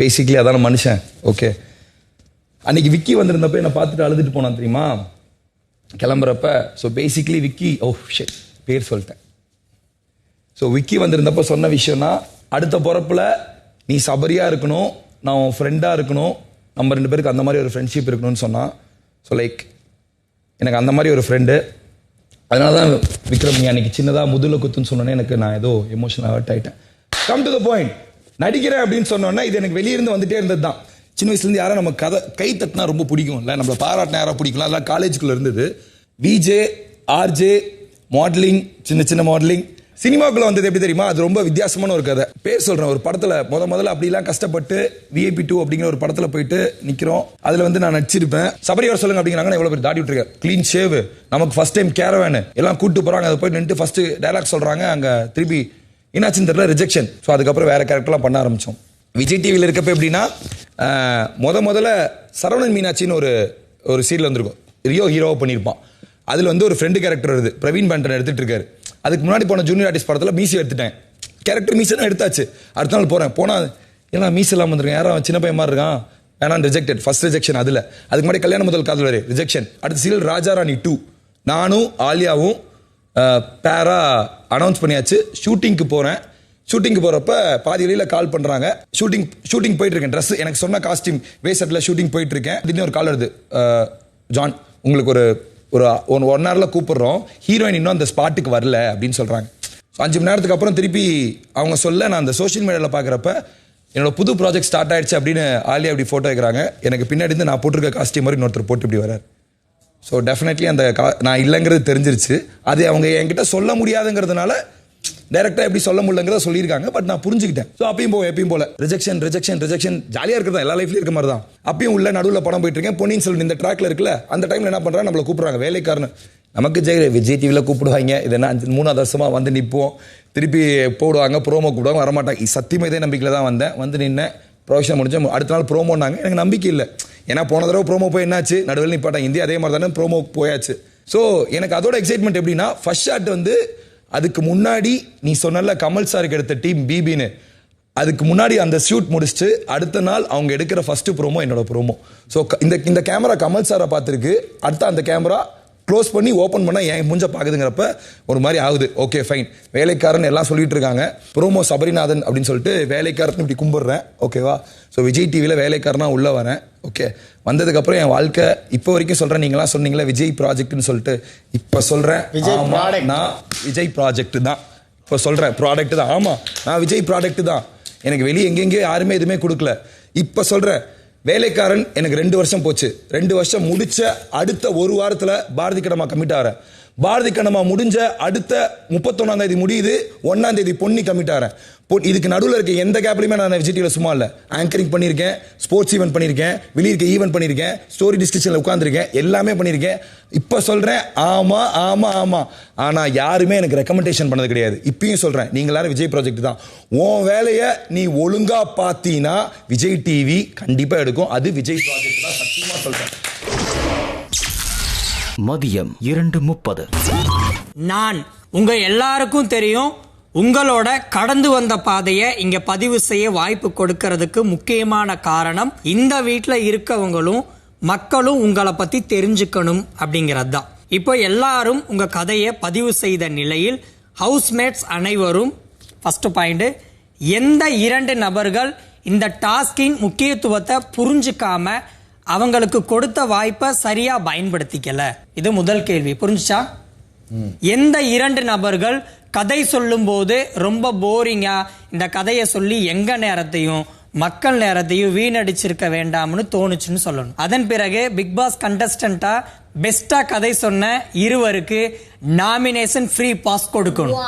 Basically அதான மனுஷன். ஓகே. அன்னைக்கு விக்கி வந்திருந்தப்ப என்னை பார்த்துட்டு அழுதுட்டு போனான் தெரியுமா கிளம்புறப்ப. So basically Vicky, oh shit பேர் சொல்லிட்டேன். ஸோ விக்கி வந்திருந்தப்ப சொன்ன விஷயம்னா, அடுத்த பிறப்புல நீ சபரியா இருக்கணும், நான் உன் ஃப்ரெண்டா இருக்கணும், நம்ம 2 பேருக்கு அந்த மாதிரி ஒரு ஃப்ரெண்ட்ஷிப் இருக்கணும்னு சொன்னான். ஸோ லைக் எனக்கு அந்த மாதிரி ஒரு ஃப்ரெண்டு. அதனால தான் விக்ரம் நீ அன்னைக்கு சின்னதாக முதுல குத்துன்னு சொன்னோன்னே எனக்கு நான் ஏதோ எமோஷனல் ஹர்ட் ஆகிட்டேன். Come to the point. நடிக்கிறேன் அப்படின்னு சொன்னோன்னா இது எனக்கு வெளியிருந்து வந்துட்டே இருந்தது தான். சின்ன வயசுலேருந்து யாரும் நம்ம கை தட்டினா ரொம்ப பிடிக்கும் இல்லை, நம்மளை பாராட்டினா யாராவது பிடிக்கலாம். அதெல்லாம் காலேஜுக்குள்ள இருந்தது. விஜே, ஆர்ஜே, மாடலிங், சின்ன மாடலிங். சினிமாக்குள்ள வந்தது எப்படி தெரியுமா? அது ரொம்ப வித்தியாசமான ஒரு கதை. பேர் சொல்றேன். ஒரு படத்துல முதல்ல அப்படிலாம் கஷ்டப்பட்டு VIP 2 அப்படிங்கிற ஒரு படத்துல போயிட்டு நிக்கிறோம். அதுல வந்து நான் நடிச்சிருப்பேன். சபரியார் சொல்லுங்க அப்படிங்கிறாங்க. எவ்வளவு பேர் தாடி விட்டுருக்கேன், கிளீன் ஷேவ், நமக்கு ஃபர்ஸ்ட் டைம் கேரவேன் எல்லாம் கூட்டு போறாங்க. அதை போய் நின்று ஃபர்ஸ்ட் டைலாக் சொல்றாங்க. அங்க திருப்பி என்னாச்சுன்னு தெரியல, ரிஜெக்ஷன். ஸோ அதுக்கப்புறம் வேற கேரக்டர்லாம் பண்ண ஆரம்பிச்சோம். விஜய் டிவியில் இருக்கப்ப எப்படின்னா, முதல்ல சரவணன் மீனாட்சின்னு ஒரு சீரியல் வந்திருக்கும். ரியோ ஹீரோவை பண்ணியிருப்பான். அதுல வந்து ஒரு ஃப்ரெண்டு கேரக்டர் வருது. பிரவீன் பேண்டன் எடுத்துட்டு இருக்காரு. அதுக்கு முன்னாடி போன ஜூனியர் ஆர்டிஸ்ட் படத்தில் மீசி எடுத்துட்டேன். கேரக்டர் மீசெல்லாம் எடுத்தாச்சு. அடுத்த நாள் போனா எல்லாம் மீஸ் இல்லாமல் வந்திருக்கேன். யாரும் சின்ன பையன் மாதிரி இருக்கான், வேணாம், ரிஜெக்டட். First rejection. அதுக்கு முன்னாடி கல்யாண முதல் காதல் வரை ரிஜெக்ஷன். அடுத்த சீரியல் ராஜாராணி 2 நானும் ஆலியாவும் பேரா அனௌன்ஸ் பண்ணியாச்சு. ஷூட்டிங்க்கு போறேன். ஷூட்டிங்க்கு போறப்ப பாதி வழியில கால் பண்றாங்க. ஷூட்டிங் போயிட்டு இருக்கேன். ட்ரெஸ் எனக்கு சொன்ன காஸ்டியூம் வேஸ்ட்ல ஷூட்டிங் போயிட்டு இருக்கேன். திடீர்னு ஒரு கால் வருது, ஜான் உங்களுக்கு ஒரு 1 ஹவரில் கூப்பிடுறோம், ஹீரோயின் இன்னும் அந்த ஸ்பாட்டுக்கு வரல அப்படின்னு சொல்கிறாங்க. 5 மணி நேரத்துக்கு அப்புறம் திருப்பி அவங்க சொல்ல நான் அந்த சோஷியல் மீடியாவில் பார்க்குறப்ப என்னோட புது ப்ராஜெக்ட் ஸ்டார்ட் ஆயிடுச்சு அப்படின்னு ஆலியா அப்படி ஃபோட்டோ வைக்கிறாங்க. எனக்கு பின்னாடி இருந்து நான் போட்டிருக்க காஸ்டியூம் மாதிரி இன்னொருத்தர் போட்டு இப்படி வரார். ஸோ டெஃபினெட்லி அந்த நான் இல்லைங்கிறது தெரிஞ்சிருச்சு. அது அவங்க என்கிட்ட சொல்ல முடியாதுங்கிறதுனால டைரக்டாக எப்படி சொல்ல முடியலங்கிறத சொல்லியிருக்காங்க. பட் நான் புரிஞ்சுக்கிட்டேன். ஸோ எப்பயும் போல ரிஜெக்ஷன் ஜாலியாக இருக்கிறதா எல்லா லைஃப்லையும் இருக்க மாதிரி தான். அப்பயும் உள்ள நடுவில் படம் போயிட்டு இருக்கேன். பொன்னியின் செல்வன் இந்த ட்ராக்ல இருக்குல்ல, அந்த டைம்ல என்ன பண்றாங்க, நம்மளை கூப்பிடுறாங்க வேலைக்காரன். நமக்கு விஜய் டிவியில் கூப்பிடுவாங்க, இது என்ன 3வது வருஷமா வந்து நிற்போம், திருப்பி போடுவாங்க, ப்ரோமோ கூப்பிடுவாங்க, வரமாட்டாங்க. சத்தியமாக இதே நம்பிக்கையில் தான் வந்தேன். வந்து நின்று ப்ரொஃபஷன் முடிஞ்சு அடுத்த நாள் ப்ரோமோனாங்க. எனக்கு நம்பிக்கை இல்லை. ஏன்னா போன தடவை ப்ரோமோ போய் என்னாச்சு, நடுவில் நிப்பாட்டாங்க. இந்தியா அதே மாதிரி தானே ப்ரோமோ போயாச்சு. ஸோ எனக்கு அதோட எக்ஸைட்மெண்ட் எப்படின்னா, ஃபர்ஸ்ட் ஷாட் வந்து அதுக்கு முன்னாடி நீ சொன்னல கமல் சாருக்கு எடுத்த டீம் பிபின்னு, அதுக்கு முன்னாடி அந்த ஷூட் முடிச்சுட்டு அடுத்த நாள் அவங்க எடுக்கிற ஃபர்ஸ்ட் ப்ரோமோ என்னோட ப்ரோமோ. ஸோ இந்த கேமரா கமல் சாரை பார்த்துருக்கு, அடுத்த அந்த கேமரா க்ளோஸ் பண்ணி ஓப்பன் பண்ணால் என் முஞ்ச பார்க்குதுங்கிறப்ப ஒரு மாதிரி ஆகுது. ஓகே ஃபைன், வேலைக்காரன் எல்லாம் சொல்லிட்டு இருக்காங்க. ப்ரோமோ சபரிநாதன் அப்படின்னு சொல்லிட்டு வேலைக்காரன் இப்படி கும்பிடுறேன். ஓகேவா? ஸோ விஜய் டிவியில் வேலைக்காரனா உள்ளே வரேன். ஓகே, வந்ததுக்கப்புறம் என் வாழ்க்கை இப்போ வரைக்கும் சொல்கிறேன். நீங்களாம் சொன்னீங்களா விஜய் ப்ராஜெக்ட்னு சொல்லிட்டு, இப்போ சொல்கிறேன் நான் விஜய் ப்ராஜெக்ட் தான். இப்போ சொல்கிறேன் ப்ராடக்ட் தான். ஆமாம், நான் விஜய் ப்ராடக்ட் தான். எனக்கு வெளியே எங்கெங்கேயோ யாருமே எதுவுமே கொடுக்கல. இப்போ சொல்கிறேன், வேலைக்காரன் எனக்கு 2 வருஷம் போச்சு. 2 வருஷம் முடிச்ச அடுத்த 1 வாரத்தில் பாரதி கண்ணம்மா கமிட் ஆகிறேன். பாரதி கண்ணம்மா முடிஞ்ச அடுத்த 31ஆம் தேதி முடியுது, 1ஆம் தேதி பொன்னி கமிட் ஆகிறேன். இதுக்கு நடுவில் இருக்க எந்த கேப்லையுமே நான் விஜய் டிவியில் சும்மா இல்லை. ஆங்கரிங் பண்ணியிருக்கேன், ஸ்போர்ட்ஸ் ஈவெண்ட் பண்ணியிருக்கேன், வெளியே இருக்க ஈவெண்ட் பண்ணியிருக்கேன், ஸ்டோரி டிஸ்கஷனில் உட்காந்துருக்கேன், எல்லாமே பண்ணியிருக்கேன். இப்போ சொல்கிறேன், ஆமாம் ஆமாம் ஆமாம். ஆனால் யாருமே எனக்கு ரெக்கமெண்டேஷன் பண்ணது கிடையாது. இப்பயும் சொல்கிறேன், நீங்கள் எல்லாரும் விஜய் ப்ராஜெக்ட் தான். உன் வேலையை நீ ஒழுங்காக பார்த்தீங்கன்னா விஜய் டிவி கண்டிப்பாக எடுக்கும். அது விஜய் ப்ராஜெக்ட் தான், சத்தியமாக சொல்கிறேன். மதியம் 2:30. நான் உங்க எல்லாருக்கும் தெரியும், உங்களோட கடந்து வந்த பாதையை இங்க பதிவு செய்ய வாய்ப்பு கொடுக்கறதுக்கு முக்கியமான காரணம் இந்த வீட்டில் இருக்கவங்களும் மக்களும் உங்களை பத்தி தெரிஞ்சுக்கணும் அப்படிங்கிறது தான். இப்போ எல்லாரும் உங்க கதையை பதிவு செய்த நிலையில் ஹவுஸ்மேட்ஸ் அனைவரும் ஃபர்ஸ்ட் பாயிண்ட், எந்த 2 நபர்கள் இந்த டாஸ்கின் முக்கியத்துவத்தை புரிஞ்சுக்காம அவங்களுக்கு கொடுத்த வாய்ப்பை சரியா பயன்படுத்திக்கல? இது முதல் கேள்வி. புரிஞ்சுச்சா? எந்த 2 நபர்கள் கதை சொல்லும் போது ரொம்ப போரிங்கா இந்த கதையை சொல்லி எங்க நேரத்தையும் மக்கள் நேரத்தையும் வீணடிச்சிருக்க வேண்டாம்னு தோணுச்சுன்னு சொல்லணும். அதன் பிறகு பிக் பாஸ் கண்டஸ்டன்டா பெஸ்டா கதை சொன்ன 2 நாமினேஷன் ஃப்ரீ பாஸ் கொடுக்கணும்.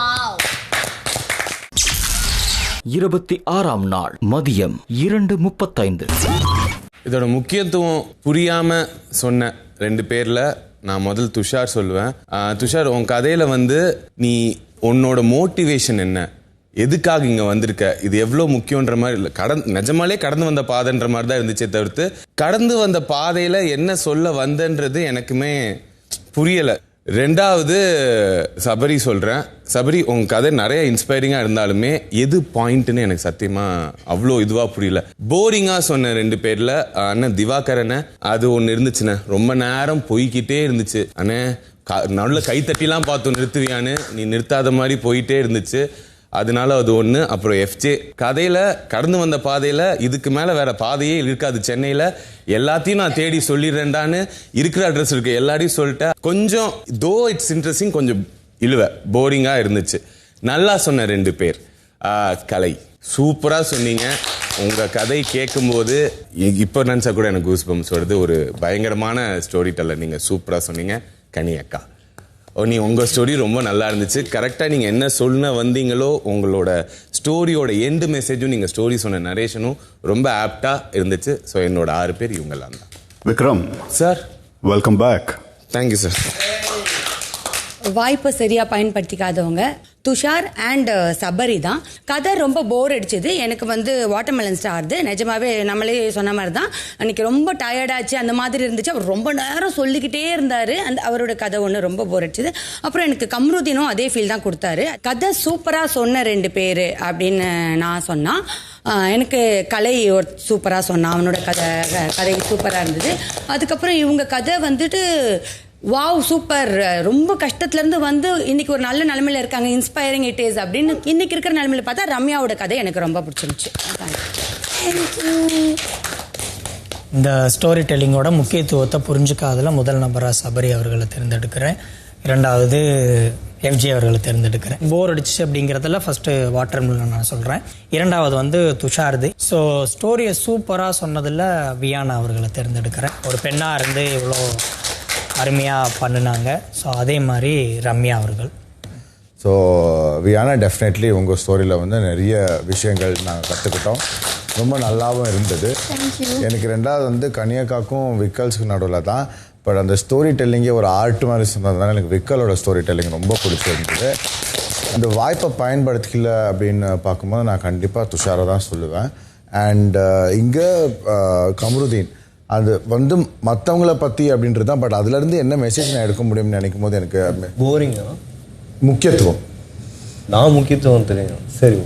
26ஆம் நாள் மதியம் 2:35. இதோட முக்கியத்துவம் புரியாம சொன்ன 2 பேர்ல நான் முதல் துஷார் சொல்லுவேன். துஷார், உன் கதையில வந்து நீ உன்னோட மோட்டிவேஷன் என்ன, எதுக்காக இங்க வந்திருக்க, இது எவ்வளவு முக்கியன்ற மாதிரி இல்லை. நிஜமாலே கடந்து வந்த பாதைன்ற மாதிரி தான் இருந்துச்சே தவிர்த்து கடந்து வந்த பாதையில என்ன சொல்ல வந்தன்றது எனக்குமே புரியல. 2வது சபரி சொல்றேன். சபரி, உங்க கதை நிறைய இன்ஸ்பைரிங்கா இருந்தாலுமே எது பாயிண்ட்னு எனக்கு சத்தியமா அவ்வளோ இதுவா புரியல. போரிங்கா சொன்ன 2 பேர்ல அண்ணன் திவாகரனை அது ஒன்னு இருந்துச்சுண்ணே, ரொம்ப நேரம் போய்கிட்டே இருந்துச்சு. அண்ணே நல்ல கைத்தட்டிலாம் பார்த்து நிறுத்துவியான்னு, நீ நிறுத்தாத மாதிரி போயிட்டே இருந்துச்சு. அதனால அது ஒன்று. அப்புறம் எஃப்ஜே கதையில கடந்து வந்த பாதையில இதுக்கு மேல வேற பாதையே இருக்காது சென்னையில, எல்லாத்தையும் நான் தேடி சொல்லிடுறேன்டான்னு இருக்கிற அட்ரஸ் இருக்கு எல்லாரையும் சொல்லிட்டேன். கொஞ்சம் தோ இட்ஸ் இன்ட்ரெஸ்டிங், கொஞ்சம் இழுவ போரிங்கா இருந்துச்சு. நல்லா சொன்ன 2 பேர். கலை சூப்பரா சொன்னீங்க. உங்க கதை கேட்கும் போது இப்ப நினைச்சா கூட எனக்கு கூஸ்பம்ஸ் வருது. ஒரு பயங்கரமான ஸ்டோரி டெல்லர் நீங்க, சூப்பரா சொன்னீங்க. கனி அக்கா, நீ உங்க ஸ்டோரி ரொம்ப நல்லா இருந்துச்சு. கரெக்டா நீங்க என்ன சொல்ல வந்தீங்களோ உங்களோட ஸ்டோரியோட எண்டு மெசேஜும் நீங்க ஸ்டோரி சொன்ன நரேஷனும் ரொம்ப ஆப்டா இருந்துச்சு. ஸோ என்னோட 6 பேர் இவங்கெல்லாம் தான். Vikram sir, welcome back. Thank you sir. வாய்ப்பை சரியா பயன்படுத்திக்காதவங்க துஷார் அண்ட் சபரி தான். கதை ரொம்ப போர் அடிச்சது எனக்கு. வந்து வாட்டர்மெலன் ஸ்டார் நிஜமாவே நம்மளே சொன்ன மாதிரி தான். அன்னைக்கு ரொம்ப டயர்டாச்சு அந்த மாதிரி இருந்துச்சு. அவர் ரொம்ப நேரம் சொல்லிக்கிட்டே இருந்தார். அந்த அவரோட கதை ஒன்று ரொம்ப போர் அடிச்சது. அப்புறம் எனக்கு கம்ருதீனும் அதே ஃபீல் தான் கொடுத்தாரு. கதை சூப்பராக சொன்ன 2 பேர் அப்படின்னு நான் சொன்னா, எனக்கு கலை ஒரு சூப்பராக சொன்னான். அவனோட கதை சூப்பராக இருந்தது. அதுக்கப்புறம் இவங்க கதை வந்துட்டு வாவ் சூப்பர், ரொம்ப கஷ்டத்துல இருந்து வந்து இன்னைக்கு ஒரு நல்ல நிலைமையில இருக்காங்க, இன்ஸ்பைரிங் இட் இஸ் அப்படின்னு. இன்னைக்கு இருக்கிற நிலைமையில பார்த்தா ரம்யாவோட கதை எனக்கு ரொம்ப பிடிச்சிருந்துச்சு. இந்த ஸ்டோரி டெல்லிங்கோட முக்கியத்துவத்தை புரிஞ்சுக்காதல முதல் நபராக சபரி அவர்களை தேர்ந்தெடுக்கிறேன். இரண்டாவது எஃப்ஜே அவர்களை தேர்ந்தெடுக்கிறேன். போர் அடிச்சு அப்படிங்கிறதுல ஃபர்ஸ்ட் வாட்டர்மெலன் நான் சொல்கிறேன். இரண்டாவது வந்து துஷார்து. ஸோ ஸ்டோரியை சூப்பராக சொன்னதில் வியானா அவர்களை தேர்ந்தெடுக்கிறேன். ஒரு பெண்ணாக இருந்து இவ்வளோ அருமையாக பண்ணினாங்க. ஸோ அதே மாதிரி ரம்யா அவர்கள். ஸோ வியானா டெஃபினெட்லி உங்கள் ஸ்டோரியில் வந்து நிறைய விஷயங்கள் நாங்கள் கற்றுக்கிட்டோம். ரொம்ப நல்லாவும் இருந்தது. எனக்கு ரெண்டாவது வந்து கன்னியாக்காக்கும் விக்கல்ஸுக்கு நடுவில் தான். பட் அந்த ஸ்டோரி டெல்லிங்கே ஒரு ஆர்ட் மாதிரி சொன்னதுனால எனக்கு விக்கலோட ஸ்டோரி டெல்லிங் ரொம்ப பிடிச்சிருந்தது. அந்த வாய்ப்பை பயன்படுத்திக்கல அப்படின்னு பார்க்கும்போது நான் கண்டிப்பாக துஷாரை தான் சொல்லுவேன். அண்ட் இங்கே கமருதீன் அது வந்து மற்றவங்கள பற்றி அப்படின்றது தான். பட் அதுலேருந்து என்ன மெசேஜ் நான் எடுக்க முடியும்னு நினைக்கும் போது எனக்கு போரிங்கா முக்கியத்துவம் நான் முக்கியத்துவம் தெரியும். சரி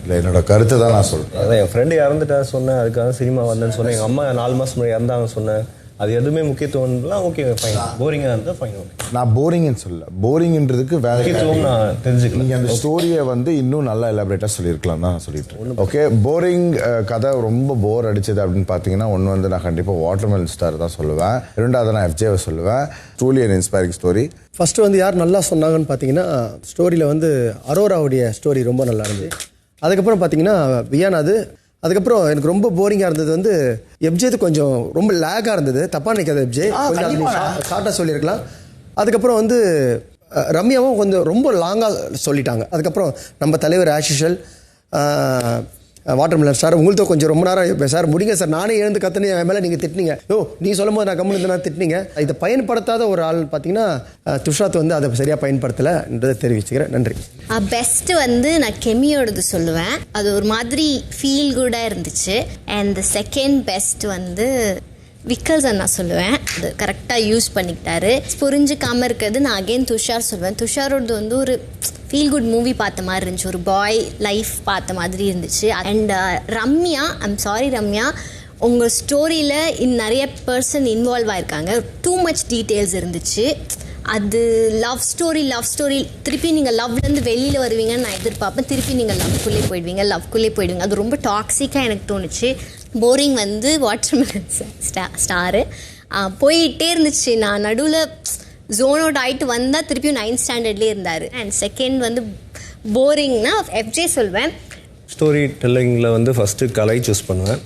இல்லை, என்னோட கருத்தை தான் நான் சொல்கிறேன். அதான் என் ஃப்ரெண்டு இறந்துட்டா சொன்னேன், அதுக்காக சினிமா வந்தேன்னு சொன்னேன். எங்கள் அம்மா 4 மாதம் முன்னாடி இறந்தாங்க சொன்னேன். அது எதுவுமே முக்கியத்துவம்லாம் ஓகே ஃபைன். போரிங்காக இருந்தால் ஃபைன். நான் போரிங்னு சொல்லல, போரிங்ன்றதுக்கு வேற முக்கியத்துவம் நான் தெரிஞ்சுக்கலாம். நீங்கள் அந்த ஸ்டோரியை வந்து இன்னும் நல்லா எலாபரேட்டாக சொல்லியிருக்கலாம் தான் நான் சொல்லிட்டு. ஓகே, போரிங் கதை ரொம்ப போர் அடிச்சது அப்படின்னு பார்த்தீங்கன்னா ஒன்று வந்து நான் கண்டிப்பாக வாட்டர்மெலன் ஸ்டார் தான் சொல்லுவேன். ரெண்டாவது நான் எஃப்ஜேவை சொல்லுவேன். Truly an inspiring story. First வந்து யார் நல்லா சொன்னாங்கன்னு பார்த்தீங்கன்னா ஸ்டோரியில் வந்து அரோராவுடைய ஸ்டோரி ரொம்ப நல்லா இருந்தது. அதுக்கப்புறம் பார்த்தீங்கன்னா வியானாது. அதுக்கப்புறம் எனக்கு ரொம்ப போரிங்காக இருந்தது வந்து எஃப்ஜேது கொஞ்சம் ரொம்ப லேக்காக இருந்தது. தப்பாக நினைக்காது எஃப்ஜே, கொஞ்சம் ஷார்ட்டாக சொல்லியிருக்கலாம். அதுக்கப்புறம் வந்து ரம்யாவும் கொஞ்சம் ரொம்ப லாங்காக சொல்லிட்டாங்க. அதுக்கப்புறம் நம்ம தலைவர் ஆஷிஷல் வாட்டர்மெலன் ஸ்டார் உங்கள்கிட்ட கொஞ்சம் ரொம்ப நேரம் சார் முடிங்க சார், நானே எழுந்து கத்துனே என் மேலே நீங்கள் திட்டினீங்க. நீ சொல்லும் போது நான் கம்முன்னு நான் திட்டினீங்க. இதை பயன்படுத்தாத ஒரு ஆள் பார்த்தீங்கன்னா துஷாத் வந்து அதை சரியாக பயன்படுத்தலைன்றதை தெரிவிச்சுக்கிறேன். நன்றி. பெஸ்ட் வந்து நான் கெமியோடது சொல்லுவேன். அது ஒரு மாதிரி ஃபீல் குட்டாக இருந்துச்சு. அண்ட் த செகண்ட் பெஸ்ட் வந்து விக்கல்ஸ் நான் சொல்லுவேன். அது கரெக்டாக யூஸ் பண்ணிக்கிட்டாரு. புரிஞ்சுக்காமல் இருக்கிறது நான் அகெயின் துஷார் சொல்லுவேன். துஷாரோடது வந்து ஒரு ஃபீல் குட் மூவி பார்த்த மாதிரி இருந்துச்சு, ஒரு பாய் லைஃப் பார்த்த மாதிரி இருந்துச்சு. And Ramya, I'm sorry Ramya, உங்கள் ஸ்டோரியில் நிறைய பர்சன் இன்வால்வ் ஆயிருக்காங்க. டூ மச் டீட்டெயில்ஸ் இருந்துச்சு. அது லவ் ஸ்டோரி திருப்பி நீங்கள் லவ்லேருந்து வெளியில் வருவீங்கன்னு நான் எதிர்பார்ப்பேன். திருப்பி நீங்கள் லவ்க்குள்ளே போயிடுவீங்க. அது ரொம்ப டாக்ஸிக்காக எனக்கு தோணுச்சு. போரிங் வந்து வாட்டர்மெலன் ஸ்டாரு போயிட்டே இருந்துச்சு. நான் நடுவில் ஜோன் அவுட் ஆகிட்டு வந்தால் திருப்பியும் 9th ஸ்டாண்டர்ட்லேயே இருந்தார். அண்ட் செகண்ட் வந்து போரிங்னா எஃப்ஜே சொல்வேன். ஸ்டோரி டெல்லிங்கில் வந்து ஃபஸ்ட்டு கலை சூஸ் பண்ணுவேன்.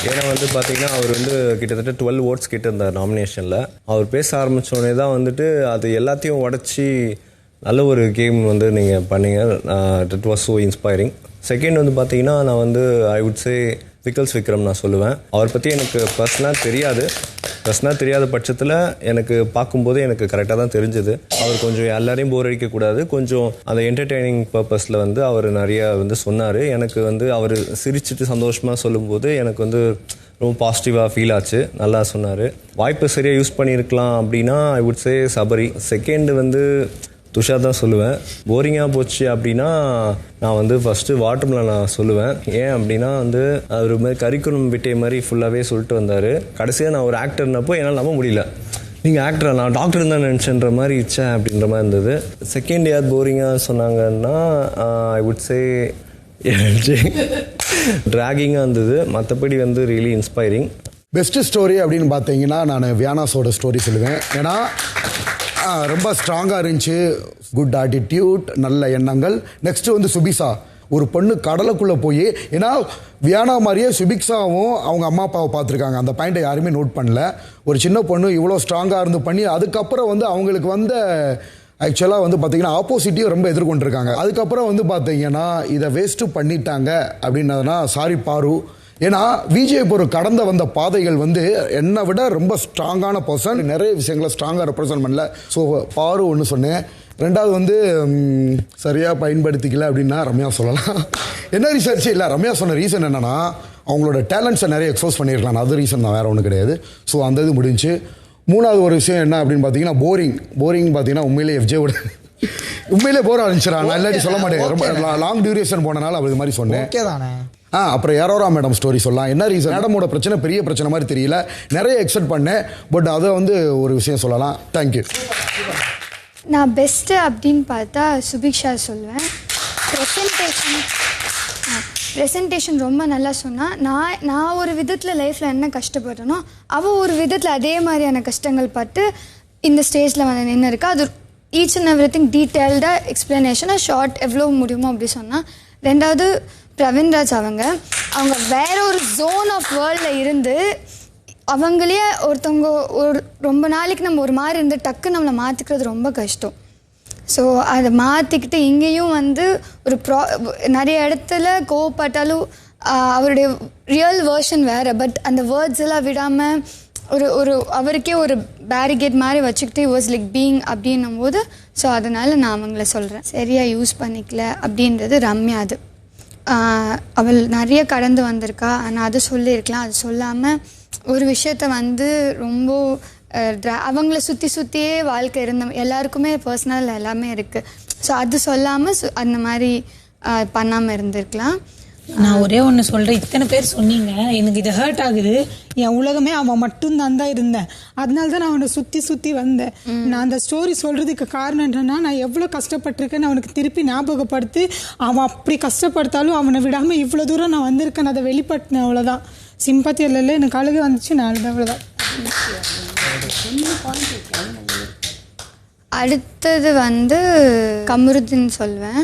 ஏன்னா வந்து பார்த்தீங்கன்னா அவர் வந்து கிட்டத்தட்ட 12 votes கிட்ட இருந்தார் நாமினேஷனில். அவர் பேச ஆரம்பித்தோடனே தான் வந்துட்டு அது எல்லாத்தையும் உடச்சி நல்ல ஒரு கேம் வந்து நீங்கள் பண்ணீங்க. It was so inspiring. Second வந்து பார்த்தீங்கன்னா நான் வந்து I would say Vikkals Vikram நான் சொல்லுவேன். அவர் பற்றி எனக்கு பர்சனலாக தெரியாத பட்சத்தில் எனக்கு பார்க்கும்போது எனக்கு கரெக்டாக தான் தெரிஞ்சது. அவர் கொஞ்சம் எல்லாரையும் போர் அடிக்கக்கூடாது, கொஞ்சம் அந்த என்டர்டெய்னிங் பர்பஸில் வந்து அவர் நிறையா வந்து சொன்னார். எனக்கு வந்து அவர் சிரிச்சுட்டு சந்தோஷமாக சொல்லும்போது எனக்கு வந்து ரொம்ப பாசிட்டிவாக ஃபீல் ஆச்சு. நல்லா சொன்னார். வாய்ப்பை சரியாக யூஸ் பண்ணியிருக்கலாம் அப்படின்னா I would say Sabari. Second வந்து துஷார் தான் சொல்லுவேன். போரிங்காக போச்சு அப்படின்னா நான் வந்து ஃபஸ்ட்டு வாட்டர்மெலன் நான் சொல்லுவேன். ஏன் அப்படின்னா வந்து அவர் மாதிரி கரிக்குலம் விட்டே மாதிரி ஃபுல்லாகவே சொல்லிட்டு வந்தார். கடைசியாக நான் ஒரு ஆக்டர்னப்போ என்னால் நம்ப முடியல. நீங்கள் ஆக்டரா, நான் டாக்டர் தான் நினச்சேன்ற மாதிரி இச்சேன் அப்படின்ற மாதிரி இருந்தது. செகண்ட் யார் போரிங்காக சொன்னாங்கன்னா ஐ வுட் சே ட்ராகிங்காக இருந்தது. மற்றபடி வந்து ரியலி இன்ஸ்பைரிங். பெஸ்ட் ஸ்டோரி அப்படின்னு பார்த்தீங்கன்னா நான் வியானாஸோட ஸ்டோரி சொல்லுவேன். ஏன்னா ரொம்ப ஸ்ட்ராங்காக இருந்துச்சு. குட் ஆட்டிடியூட், நல்ல எண்ணங்கள். நெக்ஸ்ட்டு வந்து சுபிக்ஷா, ஒரு பொண்ணு கடலுக்குள்ளே போய், ஏன்னா வியானா மாதிரியே சுபிக்ஷாவும் அவங்க அம்மா அப்பாவை பார்த்துருக்காங்க. அந்த பாயிண்ட்டை யாருமே நோட் பண்ணல. ஒரு சின்ன பொண்ணு இவ்வளோ ஸ்ட்ராங்காக இருந்து பண்ணி அதுக்கப்புறம் வந்து அவங்களுக்கு வந்து ஆக்சுவலாக வந்து பார்த்தீங்கன்னா ஆப்போசிட்டியும் ரொம்ப எதிர்கொண்டிருக்காங்க. அதுக்கப்புறம் வந்து பார்த்தீங்கன்னா இதை வேஸ்ட்டு பண்ணிட்டாங்க அப்படின்னதுனா சாரி பாரு. ஏன்னா விஜய் ஒரு கடந்த வந்த பாதைகள் வந்து என்னை விட ரொம்ப ஸ்ட்ராங்கான பர்சன், நிறைய விஷயங்களை ஸ்ட்ராங்காக ரெப்ரசன்ட் பண்ணல. ஸோ பாரு ஒன்று சொன்னேன். ரெண்டாவது வந்து சரியாக பயன்படுத்திக்கல அப்படின்னா ரம்யா சொல்லலாம். என்ன ரீசர்ச் இல்லை, ரம்யா சொன்ன ரீசன் என்னென்னா அவங்களோட டேலண்ட்ஸை நிறைய எக்ஸ்போஸ் பண்ணியிருக்கலாம். அது ரீசன் தான், வேறு ஒன்றும் கிடையாது. ஸோ அந்த இது முடிஞ்சு. மூணாவது ஒரு விஷயம் என்ன அப்படின்னு பார்த்தீங்கன்னா போரிங் பார்த்தீங்கன்னா உண்மையிலே எஃப்ஜேவோட உண்மையிலே போர் ஆரம்பிச்சிடறாங்க. நான் இல்லாட்டி சொல்ல மாட்டேன், ரொம்ப லாங் டியூரேஷன் போனனால அப்படி மாதிரி சொன்னேன். அப்புறம் யாரோரா மேடம் ஸ்டோரி சொல்லலாம். என்ன ரீசன், மேடமோட பிரச்சனை பெரிய பிரச்சனை மாதிரி தெரியல, நிறைய எக்ஸ்பெக்ட் பண்ணேன். பட் அதை வந்து ஒரு விஷயம் சொல்லலாம். தேங்க்யூ. நான் பெஸ்ட்டு அப்படின்னு பார்த்தா சுபிக்ஷா சொல்லுவேன். ப்ரெசன்டேஷன் ரொம்ப நல்லா சொன்னால் நான் ஒரு விதத்தில் லைஃப்பில் என்ன கஷ்டப்படுறேனோ அவள் ஒரு விதத்தில் அதே மாதிரியான கஷ்டங்கள் பட்டு இந்த ஸ்டேஜில் வந்து நின்று இருக்கா. அது ஈச் அண்ட் எவ்ரி திங் டீட்டெயில்டாக எக்ஸ்ப்ளனேஷனாக ஷார்ட் எவ்வளோ முடியுமோ அப்படி சொன்னால். ரெண்டாவது பிரவீன்ராஜ் அவங்க வேற ஒரு ஜோன் ஆஃப் வேர்ல்டில் இருந்து அவங்களே ஒருத்தவங்க ரொம்ப நாளைக்கு நம்ம ஒரு மாதிரி இருந்து டக்கு நம்மளை மாற்றிக்கிறது ரொம்ப கஷ்டம். ஸோ அதை மாற்றிக்கிட்டு இங்கேயும் வந்து நிறைய இடத்துல கோவப்பட்டாலும் அவருடைய ரியல் வேர்ஷன் வேறு. பட் அந்த வேர்ட்ஸ் எல்லாம் விடாமல் ஒரு அவருக்கே ஒரு பேரிகேட் மாதிரி வச்சுக்கிட்டு வாஸ் லைக் பீயிங் அப்படின்னும் போது ஸோ அதனால் நான் அவங்கள சொல்கிறேன். சரியாக யூஸ் பண்ணிக்கல அப்படின்றது ரம்யா. அது அவள் நிறைய கடந்து வந்திருக்கா. ஆனால் அது சொல்லியிருக்கலாம். அது சொல்லாமல் ஒரு விஷயத்த வந்து ரொம்ப அவங்கள சுற்றியே வாழ்க்கை இருந்த எல்லாருக்குமே பர்சனல் எல்லாமே இருக்குது. ஸோ அது சொல்லாமல் அந்த மாதிரி பண்ணாமல் இருந்திருக்கலாம். நான் ஒரே ஒன்று சொல்கிறேன். இத்தனை பேர் சொன்னீங்க, எனக்கு இது ஹர்ட் ஆகுது. என் உலகமே அவன் மட்டும்தான் தான் இருந்தேன். அதனால தான் நான் அவனை சுற்றி வந்தேன். நான் அந்த ஸ்டோரி சொல்கிறதுக்கு காரணம் என்னன்னா, நான் எவ்வளோ கஷ்டப்பட்டிருக்கேன்னு அவனுக்கு திருப்பி ஞாபகப்படுத்தி அவன் அப்படி கஷ்டப்படுத்தாலும் அவனை விடாமல் இவ்வளோ தூரம் நான் வந்திருக்கேன் அதை வெளிப்படுத்தினேன். அவ்வளோதான். சிம்பத்தி இல்லை, எனக்கு அழுகு வந்துச்சு, நான் அழுது. அவ்வளோதான். அடுத்தது வந்து கமருதீன் சொல்வேன்.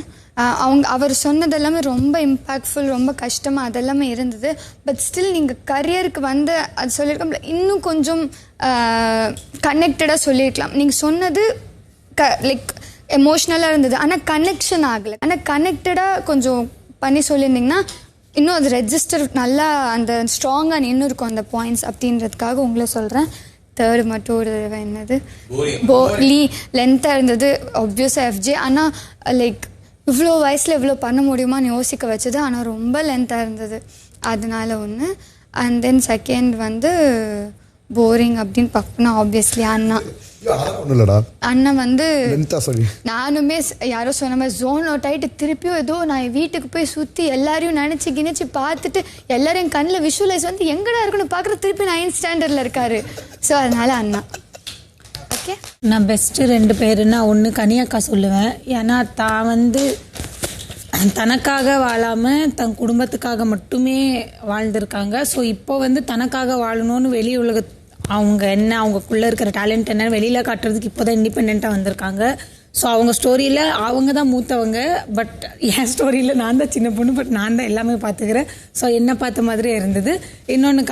அவர் சொன்னது எல்லாமே ரொம்ப இம்பேக்ட்ஃபுல், ரொம்ப கஷ்டமாக அதெல்லாமே இருந்தது. பட் ஸ்டில் நீங்கள் கரியருக்கு வந்து அது சொல்லியிருக்கோம்ல, இன்னும் கொஞ்சம் கனெக்டடாக சொல்லியிருக்கலாம். நீங்கள் சொன்னது லைக் எமோஷ்னலாக இருந்தது, ஆனால் கனெக்ஷன் ஆகலை. ஆனால் கனெக்டடாக கொஞ்சம் பண்ணி சொல்லியிருந்தீங்கன்னா இன்னும் அது ரெஜிஸ்டர் நல்லா அந்த ஸ்ட்ராங்காக இன்னும் இருக்கும் அந்த பாயிண்ட்ஸ் அப்படின்றதுக்காக உங்களை சொல்கிறேன். தேர்டு மட்டும் ஒரு தடவை என்னது லென்த்தாக இருந்தது ஆப்வியஸாக FJ. ஆனால் லைக் இவ்வளோ வயசில் இவ்வளோ பண்ண முடியுமான்னு யோசிக்க வச்சது. ஆனால் ரொம்ப லென்த்தாக இருந்தது, அதனால ஒன்று. அண்ட் தென் செகண்ட் வந்து போரிங் அப்படின்னு பார்க்கணும்னா ஆப்வியஸ்லி அண்ணா வந்து நானுமே யாரோ சொன்ன மாதிரி ஜோன் அவுட் ஆகிட்டு திருப்பியும் ஏதோ நான் வீட்டுக்கு போய் சுற்றி எல்லாரையும் நினச்சி பார்த்துட்டு எல்லாரையும் கண்ணில் விஷுவலைஸ் வந்து எங்கடா இருக்குன்னு பார்க்குறது திருப்பி 9th ஸ்டாண்டர்டில் இருக்காரு. ஸோ அதனால அண்ணா. ஓகே, நான் பெஸ்ட்டு 2 பேருன்னா ஒன்று கனியக்கா சொல்லுவேன். ஏன்னா தான் வந்து தனக்காக வாழாமல் தன் குடும்பத்துக்காக மட்டுமே வாழ்ந்திருக்காங்க. ஸோ இப்போ வந்து தனக்காக வாழணும்னு வெளி உலக அவங்க என்ன அவங்களுக்குள்ளே இருக்கிற டேலண்ட் என்ன வெளியில் காட்டுறதுக்கு இப்போ தான் இண்டிபெண்ட்டாக வந்திருக்காங்க. ஸோ அவங்க ஸ்டோரியில் அவங்க தான் மூத்தவங்க. பட் என் ஸ்டோரியில் நான் தான் சின்ன பொண்ணு. பட் நான் தான் எல்லாமே பார்த்துக்கிறேன். ஸோ என்ன பார்த்த மாதிரியே இருந்தது. இன்னொன்று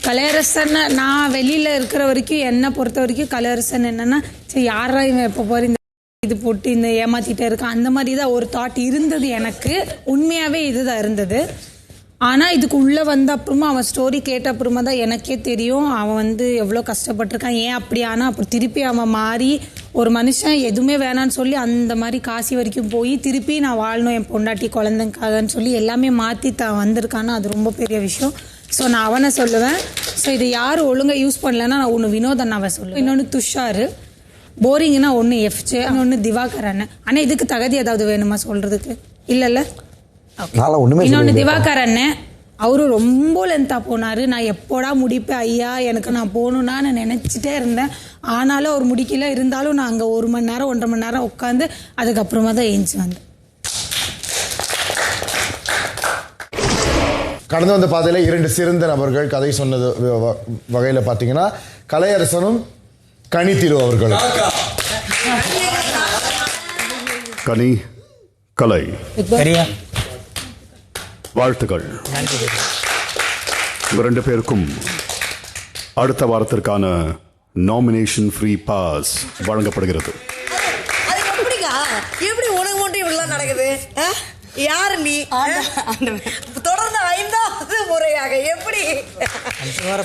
கலையரசன் நான் வெளியில் இருக்கிற வரைக்கும் என்னை பொறுத்த வரைக்கும் கலையரசன் என்னென்னா சரி யாரா இவன் எப்போ போகிற இந்த இது போட்டு இந்த ஏமாற்றிட்டே இருக்கான் அந்த மாதிரி தான் ஒரு தாட் இருந்தது எனக்கு. உண்மையாகவே இதுதான் இருந்தது. ஆனால் இதுக்கு உள்ளே வந்த அப்புறமா அவன் ஸ்டோரி கேட்ட அப்புறமா தான் எனக்கே தெரியும் அவன் வந்து எவ்வளோ கஷ்டப்பட்டிருக்கான். ஏன் அப்படி ஆனால் அப்படி திருப்பி அவன் மாறி ஒரு மனுஷன் எதுவுமே வேணான்னு சொல்லி அந்த மாதிரி காசி வரைக்கும் போய் திருப்பி நான் வாழணும் என் பொண்டாட்டி குழந்தைக்காகன்னு சொல்லி எல்லாமே மாற்றி தான் வந்திருக்கான்னு அது ரொம்ப பெரிய விஷயம். ஸோ நான் அவனை சொல்லுவேன். ஸோ இதை யார் ஒழுங்காக யூஸ் பண்ணலன்னா நான் ஒன்று வினோதன் அவன் சொல்லுவேன். இன்னொன்று துஷார். போரிங்னா ஒன்று FJ, இன்னொன்று திவாகர் அண்ணன். ஆனால் இதுக்கு தகுதி ஏதாவது வேணுமா சொல்கிறதுக்கு? இல்லைல்ல. இன்னொன்று திவாகர் அண்ணன், அவரு ரொம்ப லென்த்தாக போனார். நான் எப்போடா முடிப்பேன் ஐயா எனக்கு நான் போகணுன்னா நான் நினச்சிட்டே இருந்தேன். ஆனாலும் அவர் முடிக்கல. இருந்தாலும் நான் அங்கே 1 மணி நேரம் 1.5 மணி நேரம் உட்காந்து அதுக்கப்புறமா தான் ஏஞ்சி வந்தேன். கடந்து வந்த பாதையில் 2 சிறந்த நபர்கள் கதை சொன்னது வகையில் பார்த்தீங்கன்னா கலையரசனும் கனிதிரு அவர்களும். கனி கலை வாழ்த்துக்கள். உங்க 2 பேருக்கும் அடுத்த வாரத்திற்கான நாமினேஷன் ஃப்ரீ பாஸ் வழங்கப்படுகிறது. எப்படி உனக்கு மட்டும் இப்படிலாம் நடக்குது? யாரு நீ? தொடர்ந்து 5வது முறையாக எப்படி?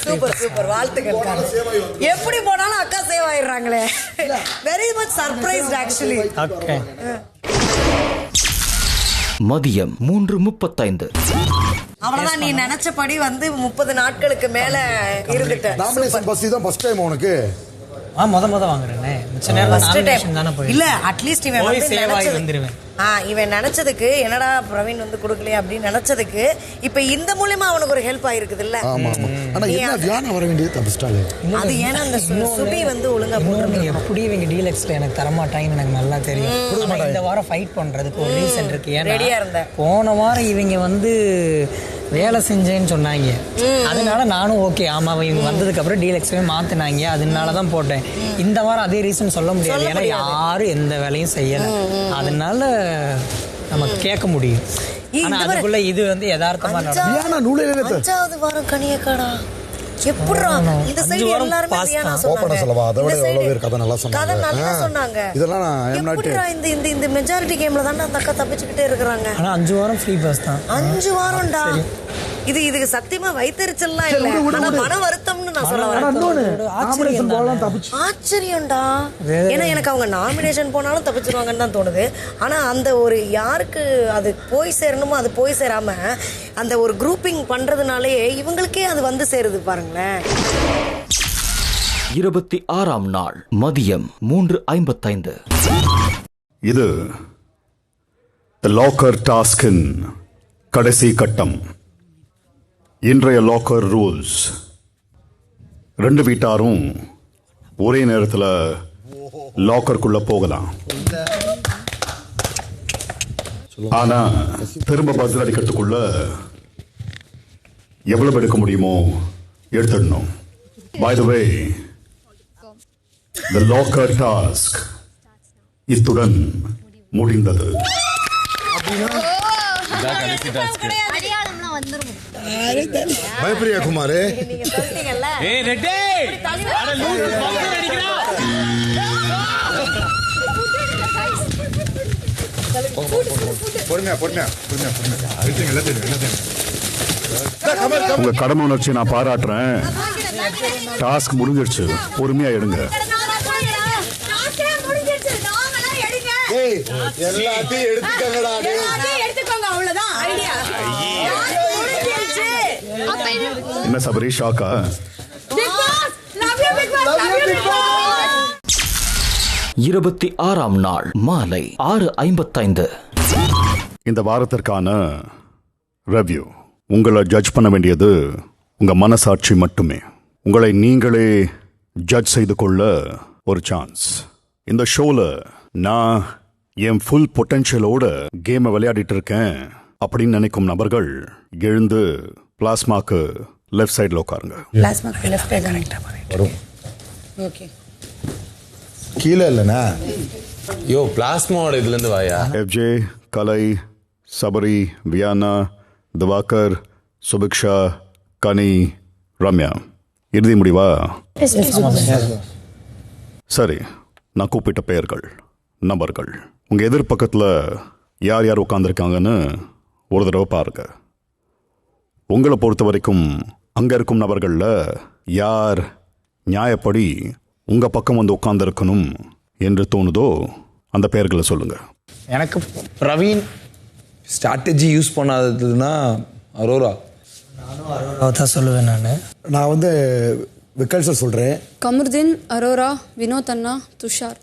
சூப்பர் வாழ்த்துக்கள். எப்படி போனாலும் அக்கா சேவ் ஆயிடுறாங்களே. Very much surprised actually. மதியம் 3:35. அவ்வளவுதான், நீ நினைச்சபடி வந்து 30 நாட்களுக்கு மேல இருந்துட்ட. நாமினேஷன் பஸ் தான் ஃபர்ஸ்ட் டைம் உனக்கு. முத வாங்குறேனே. மிச்ச நேரம் நாமினேஷன் தானே போய். இல்ல அட்லீஸ்ட் இவன் போய் வந்து சேவ் ஆகி நினைச்சது வந்துருவேன். இவன் நினைச்சதுக்கு என்னடா பிரவீன் வந்து கொடுக்கலையே அப்படின்னு நினைச்சதுக்கு இப்ப இந்த மூலமா அவனுக்கு ஒரு ஹெல்ப் ஆயிருக்குது இல்ல. ஆமா ஆமா. ஆனா என்ன வியானா வர வேண்டியது தப்பிச்சிட்டாலே. அது ஏன்னா அந்த சுபி வந்து ஒழுங்கா போட்டுருந்தீங்க. எப்படி இவங்க டீலக்ஸ்ல எனக்கு தர மாட்டாங்கன்னு எனக்கு நல்லா தெரியும். ஆனா இந்த வாரம் ஃபைட் பண்றதுக்கு ஒரு ரீசன் இருக்கு. ரெடியா ஏன்னா இருந்தேன். போன வாரம் இவங்க வந்து வேலை செஞ்சேன்னு சொன்னாங்க. அதனால நானும் ஓகே ஆமா இவங்க வந்ததுக்கு அப்புறம் டீலக்ஸவே மாத்தினாங்க, அதனால தான் போட்டேன். இந்த வாரம் அதே ரீசன் சொல்ல முடியாது, ஏன்னா யாரும் எந்த வேலையும் செய்யல. அதனால நம்ம கேட்க முடியும். ஆனா அதுக்குள்ள இது வந்து யதார்த்தமா நடக்கும். 5வது வாரம் கனியக்காடா எப்படிடா இந்த சைடு எல்லாரும் வியானா ஓபனா சொல்லவா அதை விட எவ்வளவு பேர் கதை நல்லா கதை நல்லா சொன்னாங்க. இதெல்லாம் நான் எப்படிடா இந்த மெஜாரிட்டி கேம்ல தான் அந்த அக்கா தப்பிச்சுக்கிட்டே இருக்காங்க. ஆனா 5 வாரம் ஃப்ரீ பாஸ் தான். 5 வாரம்டா. இதுக்கு சத்தியமா வைத்தறிச்சல்லாம் இல்ல, ஆனா மன வருத்தம்னு நான் சொல்ல வரேன். ஆச்சரியம்டா. ஏன்னா எனக்கு அவங்க நாமினேஷன் போனாலும் தப்பிச்சிருவாங்கன்னு தான் தோணுது. ஆனா அந்த ஒரு யாருக்கு அது போய் சேரணுமோ அது போய் சேராம அந்த ஒரு குரூப்பிங் பண்றதுனாலே இவங்களுக்கே அது வந்து சேருது பாருங்களேன். 26ஆம் நாள் மதியம் 3:55. இது தி லாக்கர் டாஸ்கின் கடைசி கட்டம். இன்றைய லாக்கர் ரூல்ஸ்: 2 வீட்டாரும் ஒரே நேரத்தில் லாக்கருக்குள்ள போகலாம். ஆனா திரும்ப பஸ் அடிக்கிறதுக்குள்ள எவ்வளவு எடுக்க முடியுமோ எடுத்துடணும். By the way, the locker task இத்துடன் முடிந்தது. பயப்பிரியா குமார் உங்க கடமை உணர்ச்சி நான் பாராட்டுறேன். டாஸ்க் முடிஞ்சிருச்சு, பொறுமையா எடுங்க. எல்லாத்தையும் எடுத்துக்கோங்க, அவ்வளவுதான் ஐடியா. என்ன சபரி, ஷாக்கா? 26ஆம் நாள் மாலை 6:55. இந்த வாரத்திற்கான ரிவ்யூ. உங்களை ஜட்ஜ் பண்ண வேண்டியது உங்க மனசாட்சி மட்டுமே. உங்களை நீங்களே ஜட்ஜ் செய்து கொள்ள ஒரு சான்ஸ். இந்த ஷோல நான் என் ஃபுல் பொட்டன்ஷியலோட கேமை விளையாடிட்டு இருக்கேன் அப்படின்னு நினைக்கும் நபர்கள் எழுந்து பிளாஸ்மாக்கு லெஃப்ட் சைடில் உட்காருங்க. பிளாஸ்மாக்கு லெஃப்ட் சைடு வரும். ஓகே. கீழே இல்லைண்ணா. யோ பிளாஸ்மாவோட இதுல இருந்து வாயா. எஃப்ஜே, கலை, சபரி, வியானா, திவாகர், சுபிக்ஷா, கனி, ரம்யா. இறுதி முடிவா? சரி, நான் கூப்பிட்ட பெயர்கள், நபர்கள், உங்க எதிர்பக்கத்தில் யார் யார் உட்காந்துருக்காங்கன்னு ஒரு தடவை பாருங்க. உங்களை பொறுத்த வரைக்கும் அங்க இருக்கும் நபர்களில் யார் நியாயப்படி உங்க பக்கம் வந்து உட்கார்ந்துருக்கணும் என்று தோணுதோ அந்த பெயர்களை சொல்லுங்க. எனக்கு பிரவீன் ஸ்ட்ராட்டஜி யூஸ் பண்ணாததுன்னா அரோரா. நானும் அரோரா தான் சொல்லுவேன். நான் வந்து விக்கல்ஸை சொல்கிறேன். கமருதீன், அரோரா, வினோத் அண்ணா, துஷார்.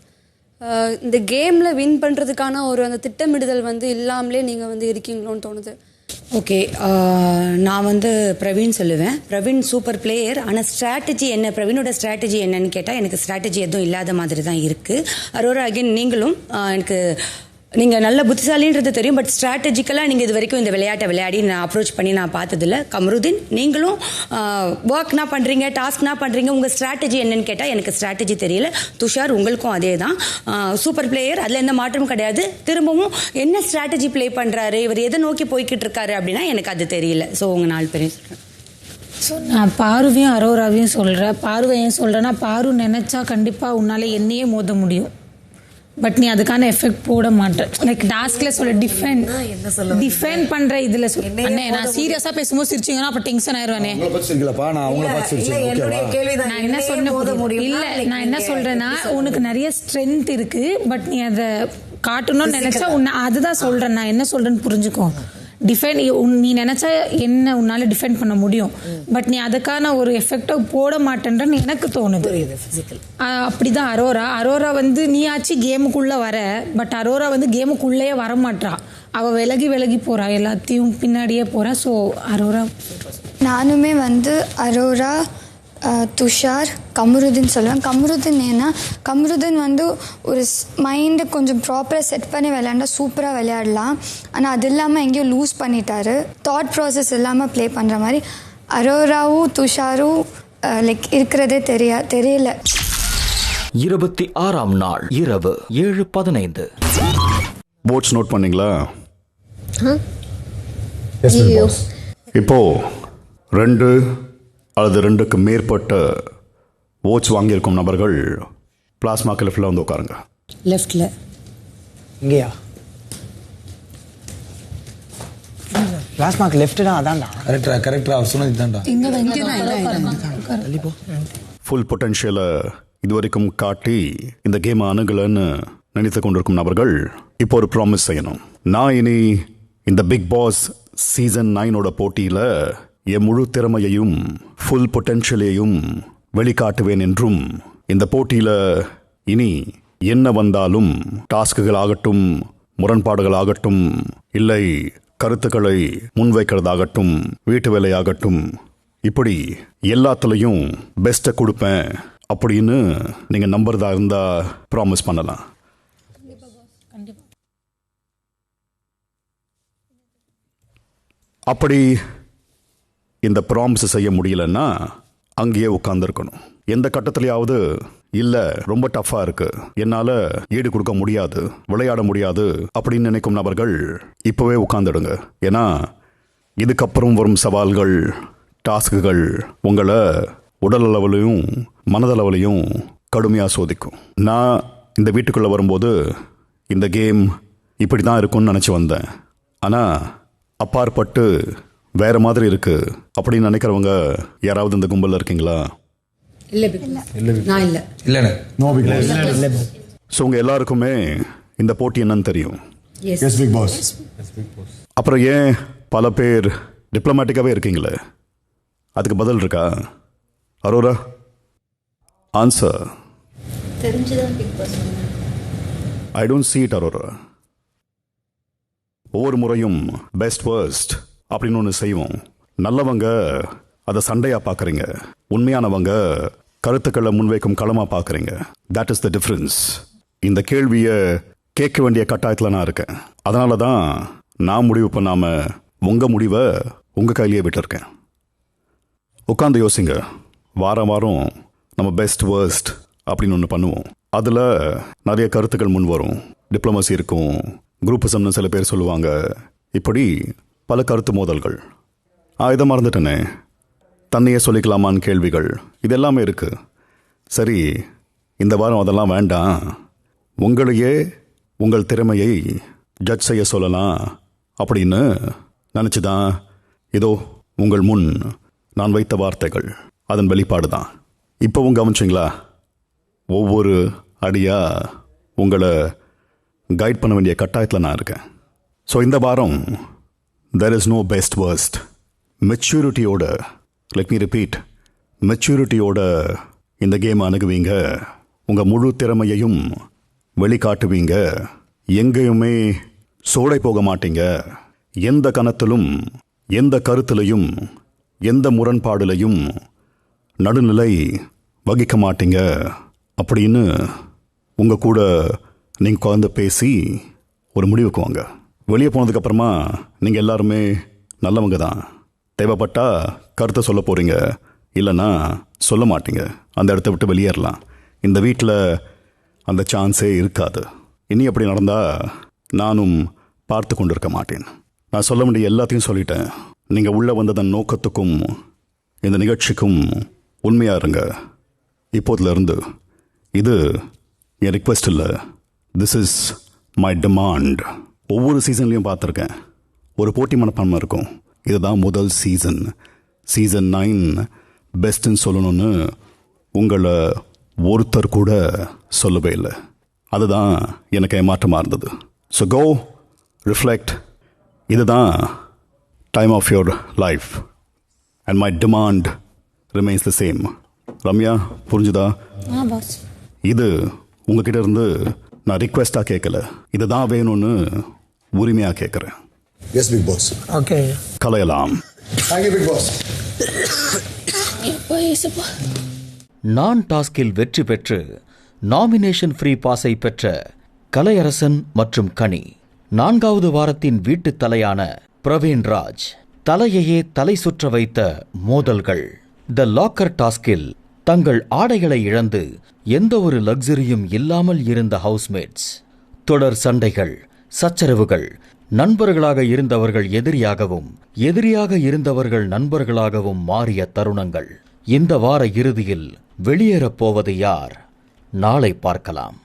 இந்த கேமில் வின் பண்ணுறதுக்கான ஒரு அந்த திட்டமிடுதல் வந்து இல்லாமலே நீங்கள் வந்து இருக்கீங்களோன்னு தோணுது. ஓகே, நான் வந்து பிரவீன் சொல்லுவேன். Praveen super player. ஆனால் ஸ்ட்ராட்டஜி என்ன, பிரவீனோட ஸ்ட்ராட்டஜி என்னன்னு கேட்டால் எனக்கு ஸ்ட்ராட்டஜி எதுவும் இல்லாத மாதிரி தான் இருக்குது. அரோரா அகைன் நீங்களும் எனக்கு நீங்கள் நல்ல புத்திசாலின்றது தெரியும், பட் ஸ்ட்ராட்டஜிக்கலாக நீங்கள் இது வரைக்கும் இந்த விளையாட்டை விளையாடி நான் அப்ரோச் பண்ணி நான் பார்த்ததில்ல. கமருதீன் நீங்களும் ஒர்க்னா பண்ணுறீங்க, டாஸ்க்னா பண்ணுறீங்க, உங்கள் ஸ்ட்ராட்டஜி என்னன்னு கேட்டால் எனக்கு ஸ்ட்ராட்டஜி தெரியல. துஷார் உங்களுக்கும் அதே தான். சூப்பர் பிளேயர், அதில் எந்த மாற்றமும் கிடையாது. திரும்பவும் என்ன ஸ்ட்ராட்டஜி ப்ளே பண்ணுறாரு, இவர் எதை நோக்கி போய்கிட்டு இருக்காரு அப்படின்னா எனக்கு அது தெரியல. ஸோ உங்கள் 4 பேரையும் சொல்கிறேன். ஸோ நான் பாருவையும் அரோராவையும் சொல்கிறேன். பாருவை ஏன் சொல்கிறேன்னா, பாரு நினச்சா கண்டிப்பாக உன்னால் என்னையே மோத முடியும், பட் நீ அதுக்கான எஃபெக்ட் போட மாட்டேன். லைக் டாஸ்க்ல சொல்ல டிஃபெண்ட் பண்ற இதுல அண்ணே நான் சீரியஸா பேசும்போது சிரிச்சீங்கன்னா அப்ப டென்ஷன் ஆயிருவானே. நான் என்ன சொன்ன இல்ல, நான் என்ன சொல்றேன்னா உனக்கு நிறைய ஸ்ட்ரென்த் இருக்கு, பட் நீ அதை காட்டணும்னு நினைச்சா உன்னை அதுதான் சொல்றேன். நான் என்ன சொல்றேன்னு புரிஞ்சுக்கோ. நீ நினச்சா என்ன உன்னால் டிஃபெண்ட் பண்ண முடியும், பட் நீ அதுக்கான ஒரு எஃபெக்டை போட மாட்டேன்றன்னு எனக்கு தோணுது. அப்படிதான் அரோரா வந்து நீ ஆச்சு கேமுக்குள்ளே வர, பட் அரோரா வந்து கேமுக்குள்ளேயே வரமாட்டா. அவள் விலகி போகிறா, எல்லாத்தையும் பின்னாடியே போகிறா. ஸோ அரோரா. நானுமே வந்து அரோரா, துஷார், கமருதீன் சொல்லுவேன். கமருதீன் ஏன்னா கமருதீன் வந்து ஒரு மைண்டை கொஞ்சம் ப்ராப்பராக செட் பண்ணி விளையாண்டா சூப்பராக விளையாடலாம். ஆனால் அது இல்லாமல் எங்கேயும் லூஸ் பண்ணிட்டாரு, தாட் ப்ராசஸ் இல்லாமல் ப்ளே பண்ணுற மாதிரி. அரோராவும் துஷாரும் லைக் இருக்கிறதே தெரியல. 26ஆம் நாள் இரவு 7:15. போட்ஸ் நோட் பண்ணீங்களா? இப்போ 2 அல்லது 2க்கு மேற்பட்ட ஓட்ஸ் வாங்கியிருக்கும் நபர்கள் பிளாஸ்மாக்கு லெஃப்டில் வந்து உட்காருங்க. லெஃப்டில் இங்கேயா? பிளாஸ்மாக்கு லெஃப்ட் தான். அதான்டா கரெக்டா அவர் சொன்னது தான்டா. ஃபுல் பொட்டன்ஷியலை இதுவரைக்கும் காட்டி இந்த கேமை அணுகலன்னு நினைத்து கொண்டிருக்கும் நபர்கள் இப்போ ஒரு ப்ராமிஸ் செய்யணும். நான் இனி இந்த பிக் பாஸ் சீசன் 9 போட்டியில் என் முழு திறமையையும் ஃபுல் பொட்டன்ஷியலையும் வெளிக்காட்டுவேன் என்றும், இந்த போட்டியில் இனி என்ன வந்தாலும் டாஸ்குகள் ஆகட்டும், முரண்பாடுகள் ஆகட்டும், இல்லை கருத்துக்களை முன்வைக்கிறதாகட்டும், வீட்டு வேலையாகட்டும், இப்படி எல்லாத்துலேயும் பெஸ்ட்டை கொடுப்பேன் அப்படின்னு நீங்கள் நம்புறதா இருந்தால் ப்ராமிஸ் பண்ணலாம். அப்படி இந்த ப்ராமிஸ் செய்ய முடியலன்னா அங்கேயே உட்காந்துருக்கணும். எந்த கட்டத்திலேயாவது இல்லை ரொம்ப டஃப்பாக இருக்கு, என்னால் ஈடு கொடுக்க முடியாது, விளையாட முடியாது அப்படின்னு நினைக்கும் நபர்கள் இப்போவே உட்காந்துடுங்க. ஏன்னா இதுக்கப்புறம் வரும் சவால்கள், டாஸ்குகள் உங்களை உடல் அளவுலையும் மனதளவுலையும் கடுமையாக சோதிக்கும். நான் இந்த வீட்டுக்குள்ளே வரும்போது இந்த கேம் இப்படி தான் இருக்கும்னு நினச்சி வந்தேன். ஆனால் அப்பாற்பட்டு வேற மாதிரி இருக்கு அப்படின்னு நினைக்கிறவங்க யாராவது இந்த கும்பலில் இருக்கீங்களா? ஸோ உங்க எல்லாருக்குமே இந்த போட்டி என்னன்னு தெரியும். அப்புறம் ஏன் பல பேர் டிப்ளமேட்டிக்காவே இருக்கீங்களே, அதுக்கு பதில் இருக்கா? Arora, answer. I don't see it, Arora. ஒவ்வொரு முறையும் பெஸ்ட் வர்ஸ்ட் அப்படின்னு ஒன்று செய்வோம். நல்லவங்க அதை சண்டையாக பார்க்குறீங்க, உண்மையானவங்க கருத்துக்களை முன்வைக்கும் களமாக பார்க்குறீங்க. That is the difference. இந்த கேள்வியை கேட்க வேண்டிய கட்டாயத்தில் நான் இருக்கேன். அதனால தான் நான் முடிவு பண்ணாமல் உங்கள் முடிவை உங்கள் கையிலேயே விட்டுருக்கேன். உட்காந்து யோசிங்க. வாரம் வாரம் நம்ம பெஸ்ட் வர்ஸ்ட் அப்படின்னு ஒன்று பண்ணுவோம். அதில் நிறைய கருத்துக்கள் முன் வரும். டிப்ளமசி இருக்கும், குரூப்பிசம்னு சில பேர் சொல்லுவாங்க, இப்படி பல கருத்து மோதல்கள். இதை மறந்துட்டேனே, தன்னையே சொல்லிக்கலாமான்னு கேள்விகள், இது எல்லாமே இருக்குது. சரி, இந்த வாரம் அதெல்லாம் வேண்டாம், உங்களையே உங்கள் திறமையை ஜட்ஜ் செய்ய சொல்லலாம் அப்படின்னு நினச்சி தான் இதோ உங்கள் முன் நான் வைத்த வார்த்தைகள், அதன் வெளிப்பாடு தான். இப்போவும் கவனிச்சிங்களா? ஒவ்வொரு அடியாக உங்களை கைட் பண்ண வேண்டிய கட்டாயத்தில் நான் இருக்கேன். ஸோ இந்த வாரம் there is no best worst. மெச்சூரிட்டியோட, let me repeat, மெச்சூரிட்டியோட இந்த கேம் அணுகுவீங்க. உங்கள் முழு திறமையையும் வெளிக்காட்டுவீங்க. எங்கேயுமே சோடை போக மாட்டீங்க. எந்த கணத்திலும், எந்த கருத்திலையும், எந்த முரண்பாடுலையும் நடுநிலை வகிக்க மாட்டீங்க அப்படின்னு உங்கள் கூட நீங்கள் குழந்தை பேசி ஒரு முடிவுக்கு வாங்க. வெளியே போனதுக்கப்புறமா நீங்கள் எல்லாருமே நல்லவங்க தான். தேவைப்பட்டா கருத்தை சொல்ல போகிறீங்க, இல்லைன்னா சொல்ல மாட்டீங்க. அந்த இடத்த விட்டு வெளியேறலாம். இந்த வீட்டில் அந்த சான்ஸே இருக்காது. இனி அப்படி நடந்தால் நானும் பார்த்து கொண்டு இருக்க மாட்டேன். நான் சொல்ல வேண்டிய எல்லாத்தையும் சொல்லிட்டேன். நீங்கள் உள்ளே வந்ததன் நோக்கத்துக்கும் இந்த நிகழ்ச்சிக்கும் உண்மையாக இருங்க. இப்போதிலிருந்து இது என் ரிக்வெஸ்ட் இல்லை, திஸ் இஸ் மை டிமாண்ட். ஒவ்வொரு சீசன்லையும் பார்த்துருக்கேன், ஒரு போட்டி மனப்பான்மை இருக்கும். இதுதான் முதல் சீசன், சீசன் 9 பெஸ்ட்டுன்னு சொல்லணும்னு உங்களை ஒருத்தர் கூட சொல்லவே இல்லை. அதுதான் எனக்கு ஏமாற்றமாக இருந்தது. So go reflect. இதுதான் time of your life. And my demand remains the same. Ramya, புரிஞ்சுதா? பாஸ். இது உங்ககிட்ட இருந்து நான் ரிக்வெஸ்டாக கேட்கல, இதுதான் வேணும்னு உரிமையாக கேட்குறேன். Yes Bigg Boss. ஓகே, கலையலாம். Thank you Bigg Boss. நான் டாஸ்கில் வெற்றி பெற்று நாமினேஷன் ஃப்ரீ பாஸை பெற்ற கலையரசன் மற்றும் கனி 4வது வாரத்தின் வீட்டு தலையான பிரவீன் ராஜ் தலையையே தலை சுற்ற வைத்த மோதல்கள். த லாக்கர் டாஸ்கில் தங்கள் ஆடைகளை இழந்து எந்த ஒரு லக்ஸரியும் இல்லாமல் இருந்த ஹவுஸ்மேட்ஸ். தொடர் சண்டைகள், சச்சரவுகள், நண்பர்களாக இருந்தவர்கள் எதிரியாகவும் எதிரியாக இருந்தவர்கள் நண்பர்களாகவும் மாறிய தருணங்கள். இந்த வார இறுதியில் வெளியேறப் போவது யார்? நாளை பார்க்கலாம்.